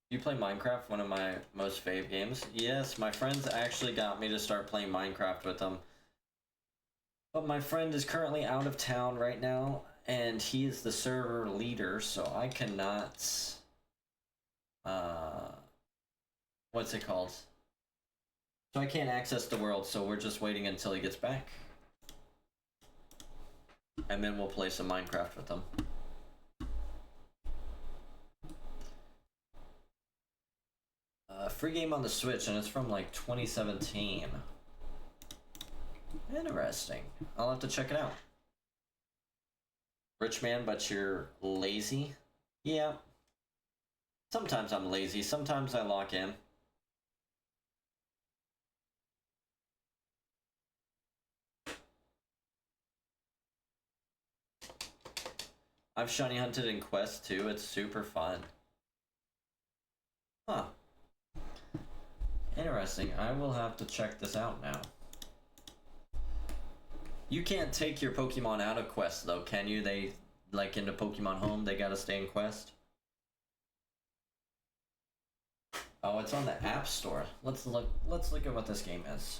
You play Minecraft, one of my most fave games? Yes, my friends actually got me to start playing Minecraft with them. But my friend is currently out of town right now, and he is the server leader, so I cannot... what's it called? So I can't access the world, so we're just waiting until he gets back. And then we'll play some Minecraft with him. Free game on the Switch, and it's from like 2017. Interesting. I'll have to check it out. Rich man, but you're lazy? Yeah. Sometimes I'm lazy, sometimes I lock in. I've shiny hunted in Quest too, it's super fun. Huh. Interesting, I will have to check this out now. You can't take your Pokemon out of Quest though, can you? They, like into Pokemon Home, they gotta stay in Quest? Oh, it's on the App Store. Let's look at what this game is.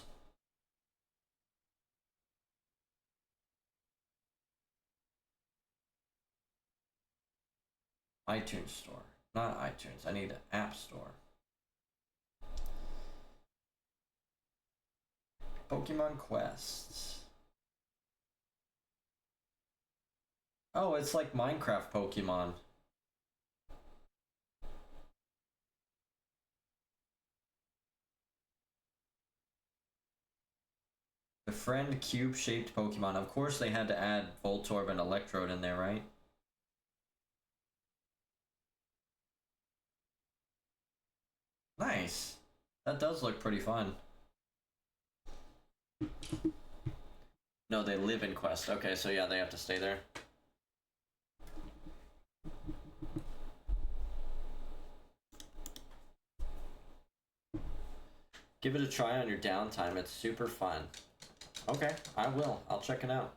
iTunes Store. Not iTunes, I need an App Store. Pokemon Quest. Oh, it's like Minecraft Pokemon. The friend cube-shaped Pokemon. Of course they had to add Voltorb and Electrode in there, right? Nice. That does look pretty fun. No, they live in Quest. Okay, so yeah, they have to stay there. Give it a try on your downtime. It's super fun. Okay, I will. I'll check it out.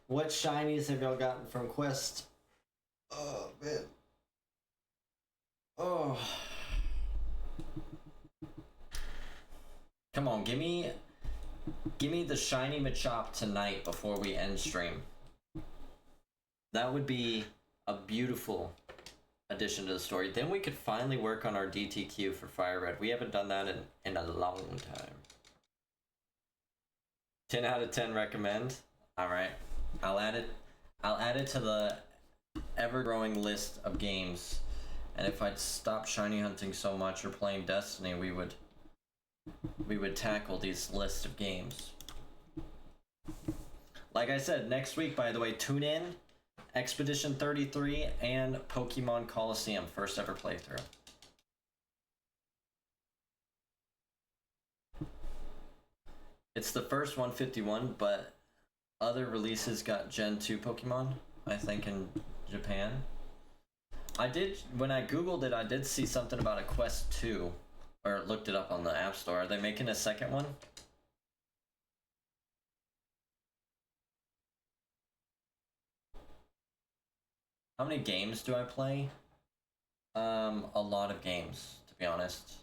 What shinies have y'all gotten from Quest? Oh, man. Oh. Come on, give me the shiny Machop tonight before we end stream. That would be a beautiful addition to the story. Then we could finally work on our DTQ for Fire Red. We haven't done that in a long time. 10 out of 10 recommend. Alright. I'll add it to the ever-growing list of games. And if I'd stop shiny hunting so much or playing Destiny, we would tackle these list of games. Like I said, next week, by the way, tune in. Expedition 33 and Pokemon Coliseum, first ever playthrough. It's the first 151, but other releases got Gen 2 Pokemon, I think, in Japan. I did, when I googled it, I did see something about a Quest 2, or looked it up on the App Store. Are they making a second one? How many games do I play? A lot of games, to be honest.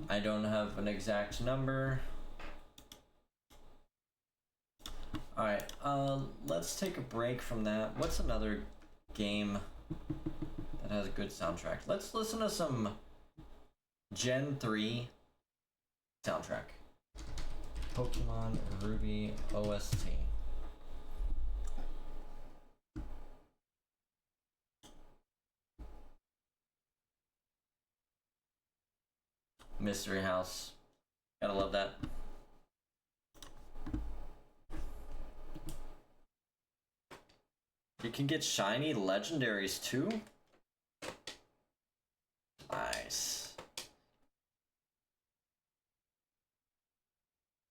I don't have an exact number. Alright, let's take a break from that. What's another game that has a good soundtrack? Let's listen to some Gen 3 soundtrack. Pokemon Ruby OST. Mystery House. Gotta love that. You can get shiny legendaries too? Nice.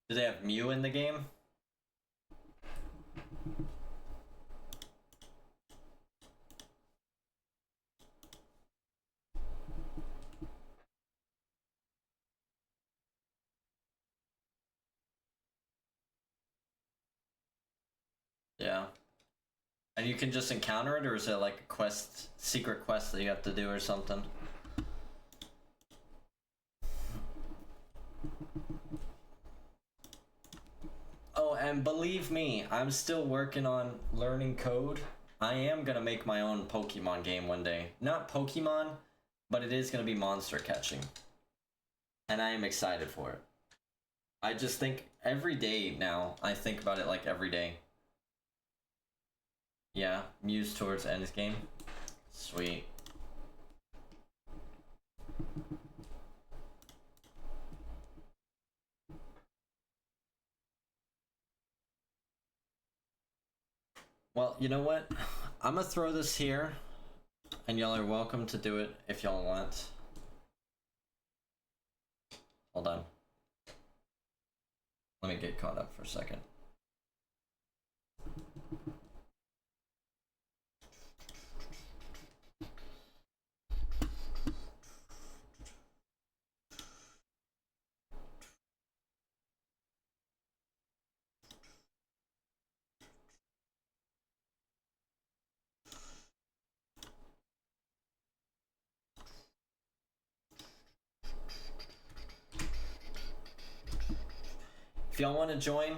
Do they have Mew in the game? Yeah. And you can just encounter it, or is it like a quest, secret quest that you have to do or something? Oh, and believe me, I'm still working on learning code. I am gonna make my own Pokemon game one day. Not Pokemon, but it is gonna be monster catching. And I am excited for it. I just think every day now, I think about it like every day. Yeah, muse towards endgame. Sweet. Well, you know what? I'm gonna throw this here, and y'all are welcome to do it if y'all want. Hold on. Let me get caught up for a second. If y'all want to join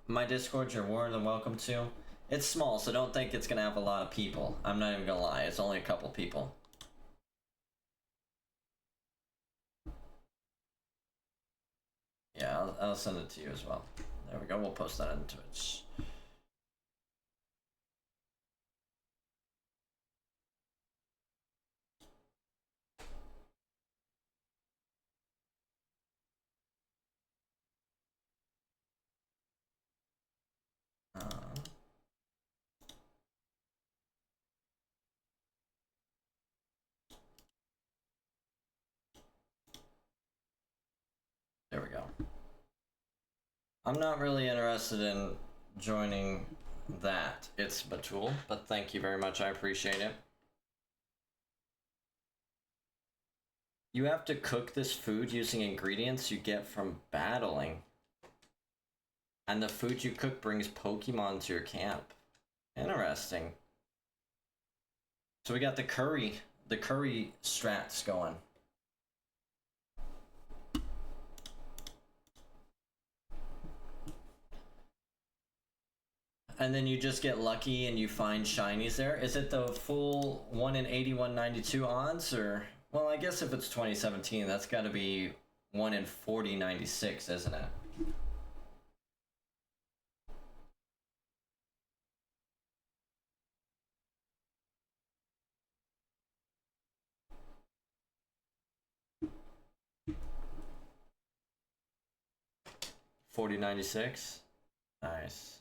my Discord, you're more than welcome to. It's small, so don't think it's gonna have a lot of people. I'm not even gonna lie, it's only a couple people. Yeah, I'll send it to you as well. There we go, we'll post that on Twitch. There we go. I'm not really interested in joining that. It's Batul, but thank you very much, I appreciate it. You have to cook this food using ingredients you get from battling. And the food you cook brings Pokemon to your camp. Interesting. So we got the curry strats going. And then you just get lucky and you find shinies there. Is it the full 1 in 8192 odds, or? Well, I guess if it's 2017, that's gotta be 1 in 4096, isn't it? 4096. Nice.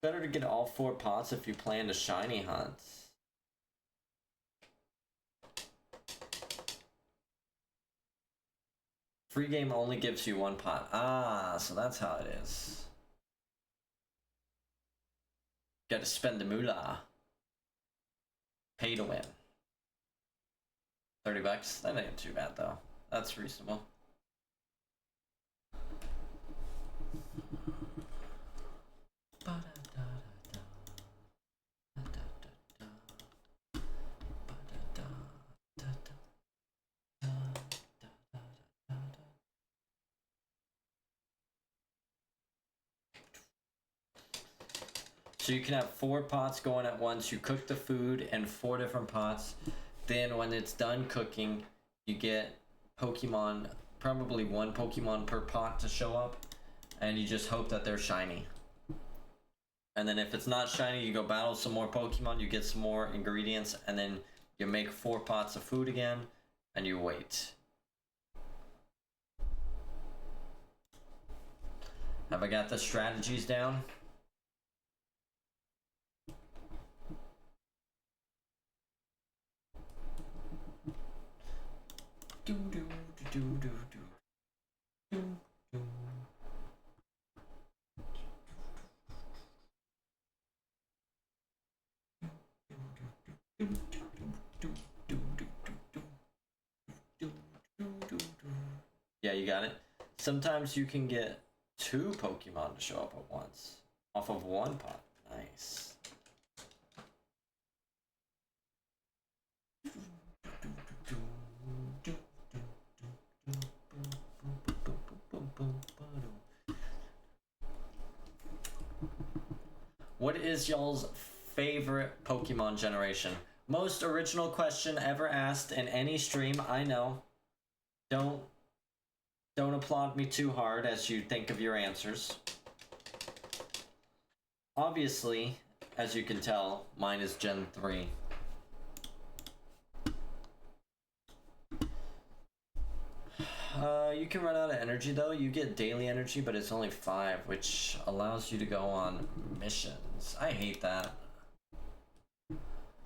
Better to get all 4 pots if you plan to shiny hunt. Free game only gives you 1 pot. Ah, so that's how it is. Gotta spend the moolah. Pay to win. 30 bucks? That ain't too bad though. That's reasonable. So you can have 4 pots going at once. You cook the food in 4 different pots. Then when it's done cooking, you get Pokemon, probably 1 Pokemon per pot to show up. And you just hope that they're shiny. And then if it's not shiny, you go battle some more Pokemon, you get some more ingredients, and then you make 4 pots of food again, and you wait. Have I got the strategies down? Do do do do do do do. Yeah, you got it. Sometimes you can get 2 Pokemon to show up at once off of 1 pot. Nice. What is y'all's favorite Pokemon generation? Most original question ever asked in any stream, I know. Don't applaud me too hard as you think of your answers. Obviously, as you can tell, mine is Gen 3. You can run out of energy though. You get daily energy, but it's only 5, which allows you to go on missions. I hate that.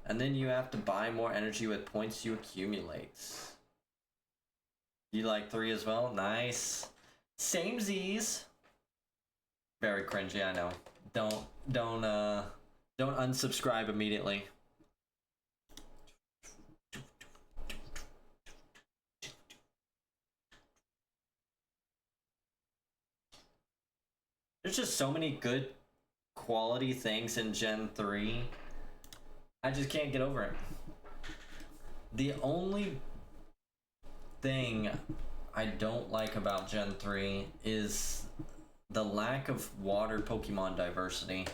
And then you have to buy more energy with points you accumulate. You like 3 as well? Nice. Samesies. Very cringy, I know. Don't unsubscribe immediately. There's just so many good quality things in Gen 3. I just can't get over it. The only thing I don't like about Gen 3 is the lack of water Pokemon diversity.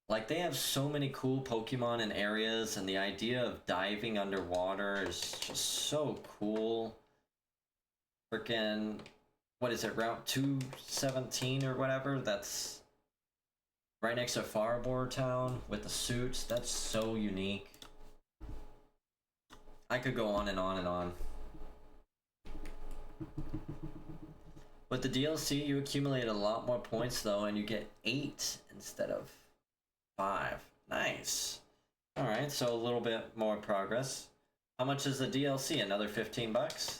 Like, they have so many cool Pokemon in areas, and the idea of diving underwater is just so cool. Frickin', what is it, Route 217 or whatever? That's right next to Farbor Town with the suits. That's so unique. I could go on and on and on. With the DLC, you accumulate a lot more points though, and you get 8 instead of 5. Nice. Alright, so a little bit more progress. How much is the DLC? Another 15 bucks?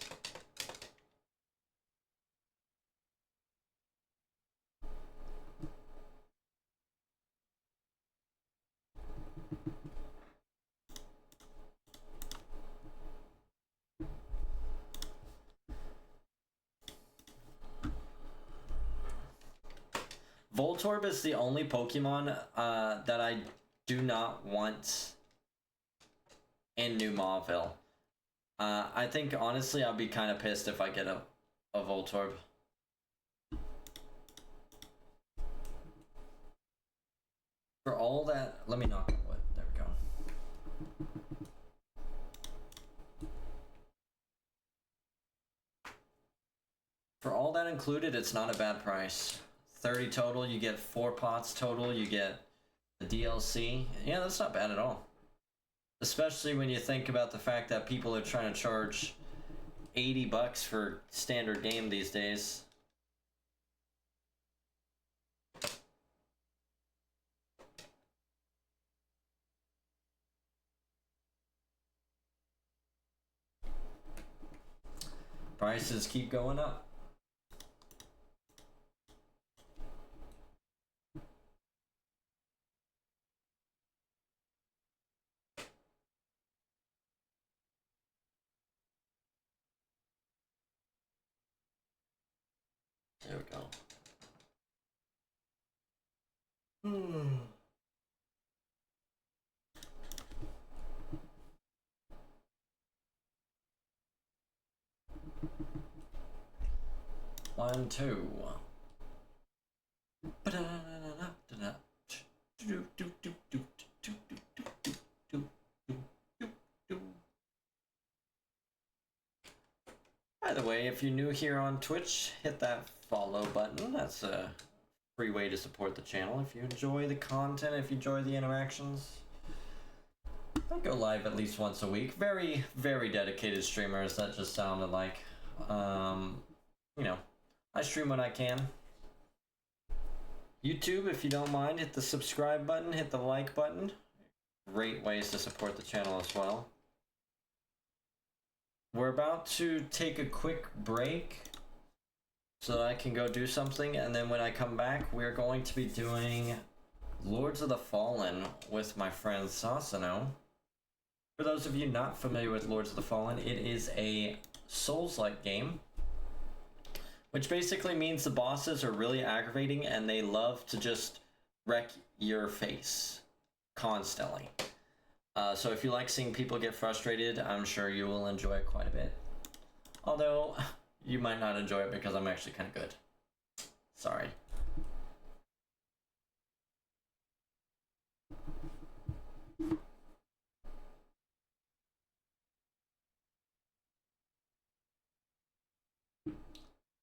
Voltorb is the only Pokemon that I do not want in New Mauville. I think honestly I'll be kind of pissed if I get a Voltorb. For all that, let me knock on wood. There we go. For all that included, it's not a bad price. 30 total, you get 4 pots total, you get the DLC. Yeah, that's not bad at all. Especially when you think about the fact that people are trying to charge 80 bucks for standard game these days. Prices keep going up. There we go. One, two. By the way, if you're new here on Twitch, hit that follow button. That's a free way to support the channel. If you enjoy the content, if you enjoy the interactions, I go live at least once a week. Very, very dedicated streamers, that just sounded like. You know, I stream when I can. YouTube, if you don't mind, hit the subscribe button, hit the like button. Great ways to support the channel as well. We're about to take a quick break so that I can go do something, and then when I come back, we're going to be doing Lords of the Fallen with my friend Sasano. For those of you not familiar with Lords of the Fallen, it is a Souls-like game, which basically means the bosses are really aggravating and they love to just wreck your face constantly. So if you like seeing people get frustrated, I'm sure you will enjoy it quite a bit. Although, you might not enjoy it because I'm actually kind of good. Sorry.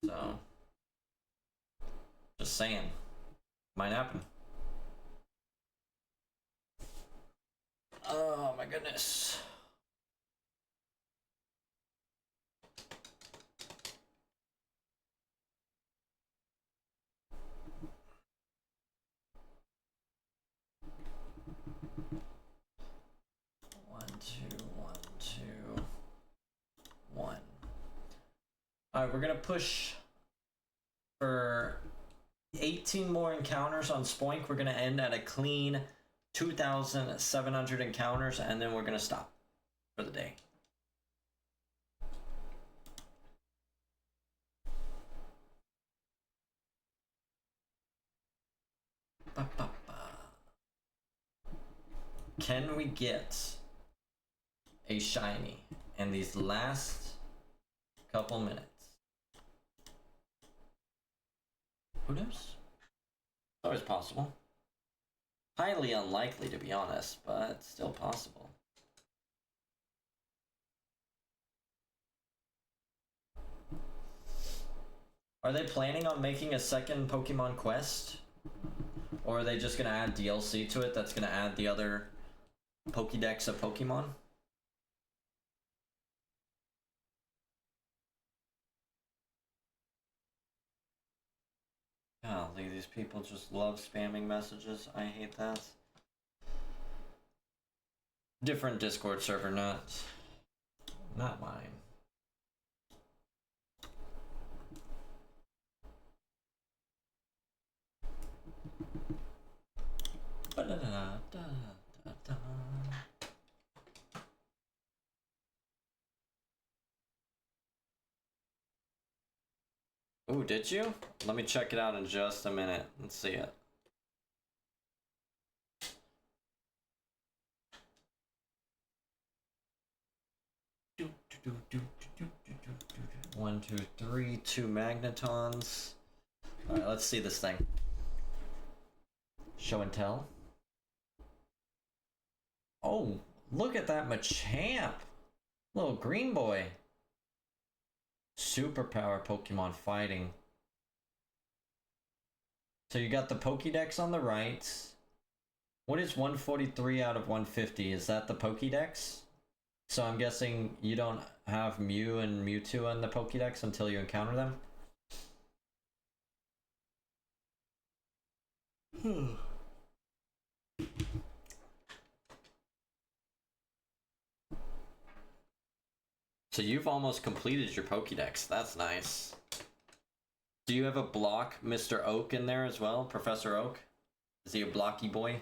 So, just saying, might happen. Oh my goodness. One, two, one, two, one. Alright, we're gonna push for 18 more encounters on Spoink. We're gonna end at a clean 2,700 encounters, and then we're gonna stop for the day. Can we get a shiny in these last couple minutes? Who knows? It's always possible. Highly unlikely, to be honest, but still possible. Are they planning on making a second Pokemon Quest? Or are they just gonna add DLC to it that's gonna add the other Pokédex of Pokemon? Golly, these people just love spamming messages. I hate that. Different Discord server, not mine. Oh, did you? Let me check it out in just a minute. Let's see it. 1, 2, 3, 2 magnetons. Alright, let's see this thing. Show and tell. Oh, look at that Machamp! Little green boy. Superpower Pokemon fighting. So you got the Pokédex on the right. What is 143 out of 150? Is that the Pokédex? So I'm guessing you don't have Mew and Mewtwo in the Pokédex until you encounter them? So you've almost completed your Pokédex. That's nice. Do you have a block Mr. Oak in there as well? Professor Oak? Is he a blocky boy?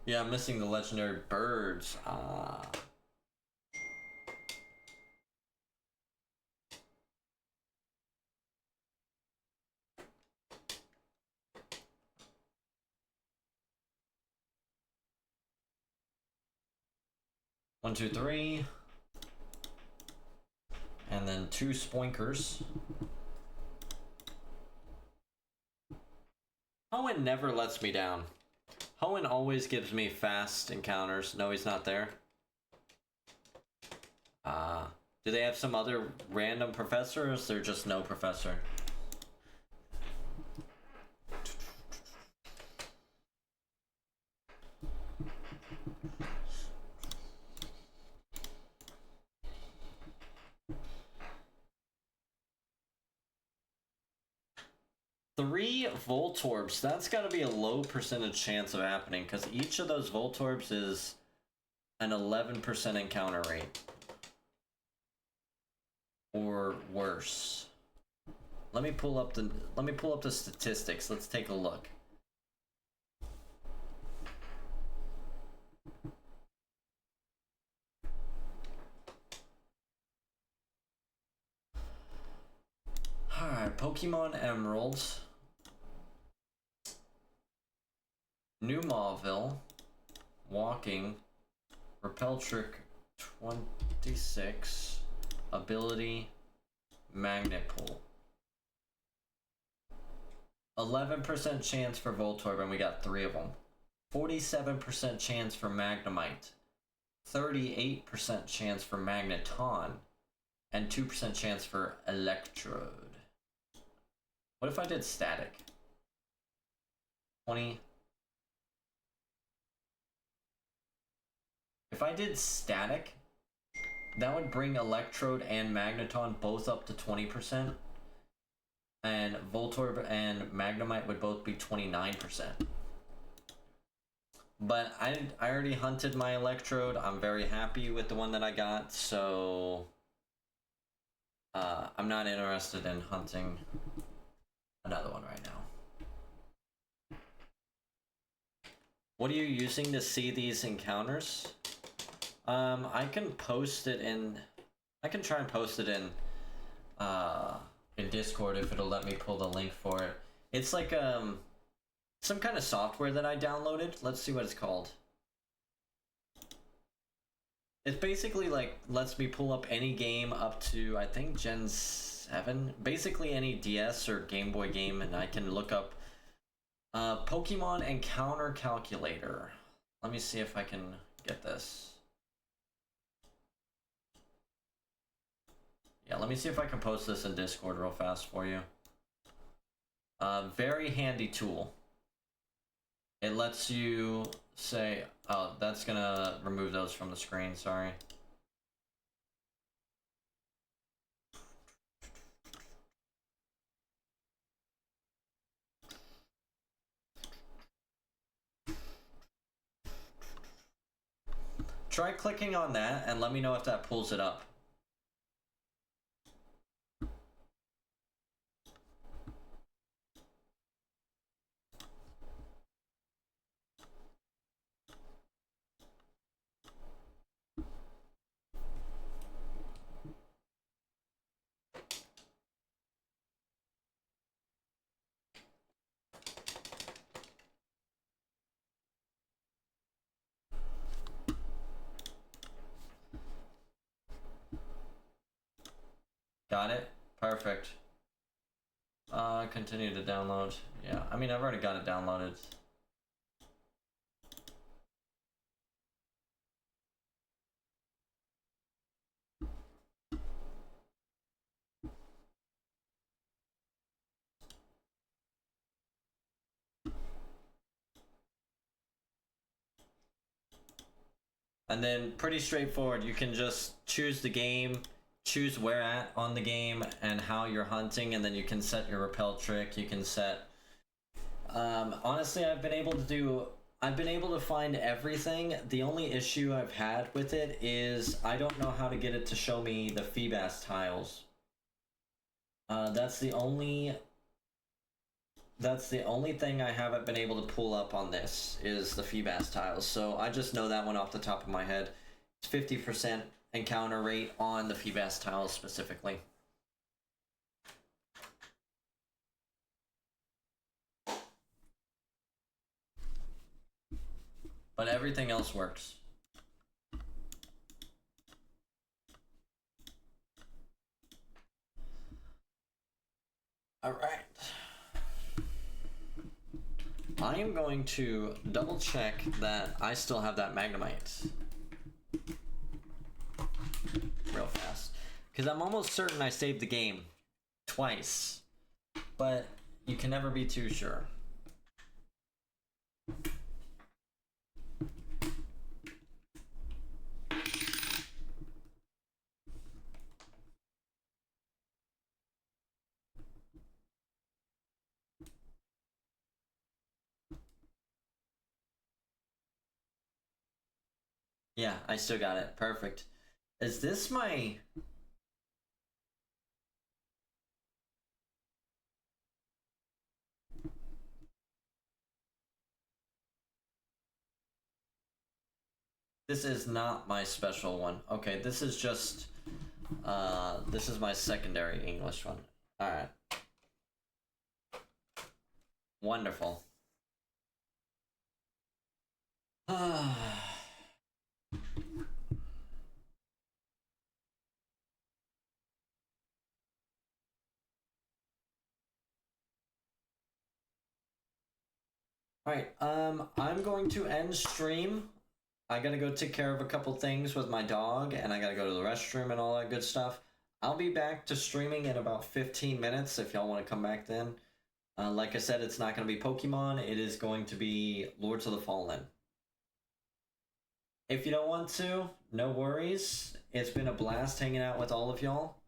Yeah, I'm missing the legendary birds. Ah. One, two, three. And then 2 spoinkers. Hoenn never lets me down. Hoenn always gives me fast encounters. No, he's not there. Do they have some other random professor, or is there just no professor? Three Voltorbs, that's gotta be a low percentage chance of happening, because each of those Voltorbs is an 11% encounter rate. Or worse. Let me pull up the statistics. Let's take a look. Alright, Pokemon Emeralds. New Mauville. Walking. Repel Trick 26. Ability. Magnet Pull. 11% chance for Voltorb, and we got 3 of them. 47% chance for Magnemite. 38% chance for Magneton. And 2% chance for Electrode. What if I did static? 20. If I did static, that would bring Electrode and Magneton both up to 20%. And Voltorb and Magnemite would both be 29%. But I already hunted my Electrode. I'm very happy with the one that I got, so I'm not interested in hunting another one right now. What are you using to see these encounters? I can post it in. I can try and post it in Discord if it'll let me pull the link for it. It's like some kind of software that I downloaded. Let's see what it's called. It basically like lets me pull up any game up to, I think, Gen 7. Basically any DS or Game Boy game, and I can look up Pokemon Encounter Calculator. Let me see if I can get this. Yeah, let me see if I can post this in Discord real fast for you. Very handy tool. It lets you say, oh, that's gonna remove those from the screen, sorry. Try clicking on that and let me know if that pulls it up. Got it? Perfect. Continue to download. Yeah, I mean, I've already got it downloaded. And then pretty straightforward, you can just choose the game, choose where at on the game and how you're hunting, and then you can set your repel trick, you can set... honestly, I've been able to find everything. The only issue I've had with it is I don't know how to get it to show me the Feebas tiles. That's the only thing I haven't been able to pull up on this, is the Feebas tiles. So I just know that one off the top of my head. It's 50% encounter rate on the Feebas tiles specifically. But everything else works. All right. I am going to double check that I still have that Magnemite real fast, because I'm almost certain I saved the game twice, but you can never be too sure. Yeah, I still got it. Perfect. Is this my... This is not my special one. Okay, this is just... this is my secondary English one. Alright. Wonderful. Alright, I'm going to end stream. I gotta go take care of a couple things with my dog, and I gotta go to the restroom and all that good stuff. I'll be back to streaming in about 15 minutes if y'all want to come back then. Like I said, it's not going to be Pokemon, it is going to be Lords of the Fallen. If you don't want to, no worries. It's been a blast hanging out with all of y'all.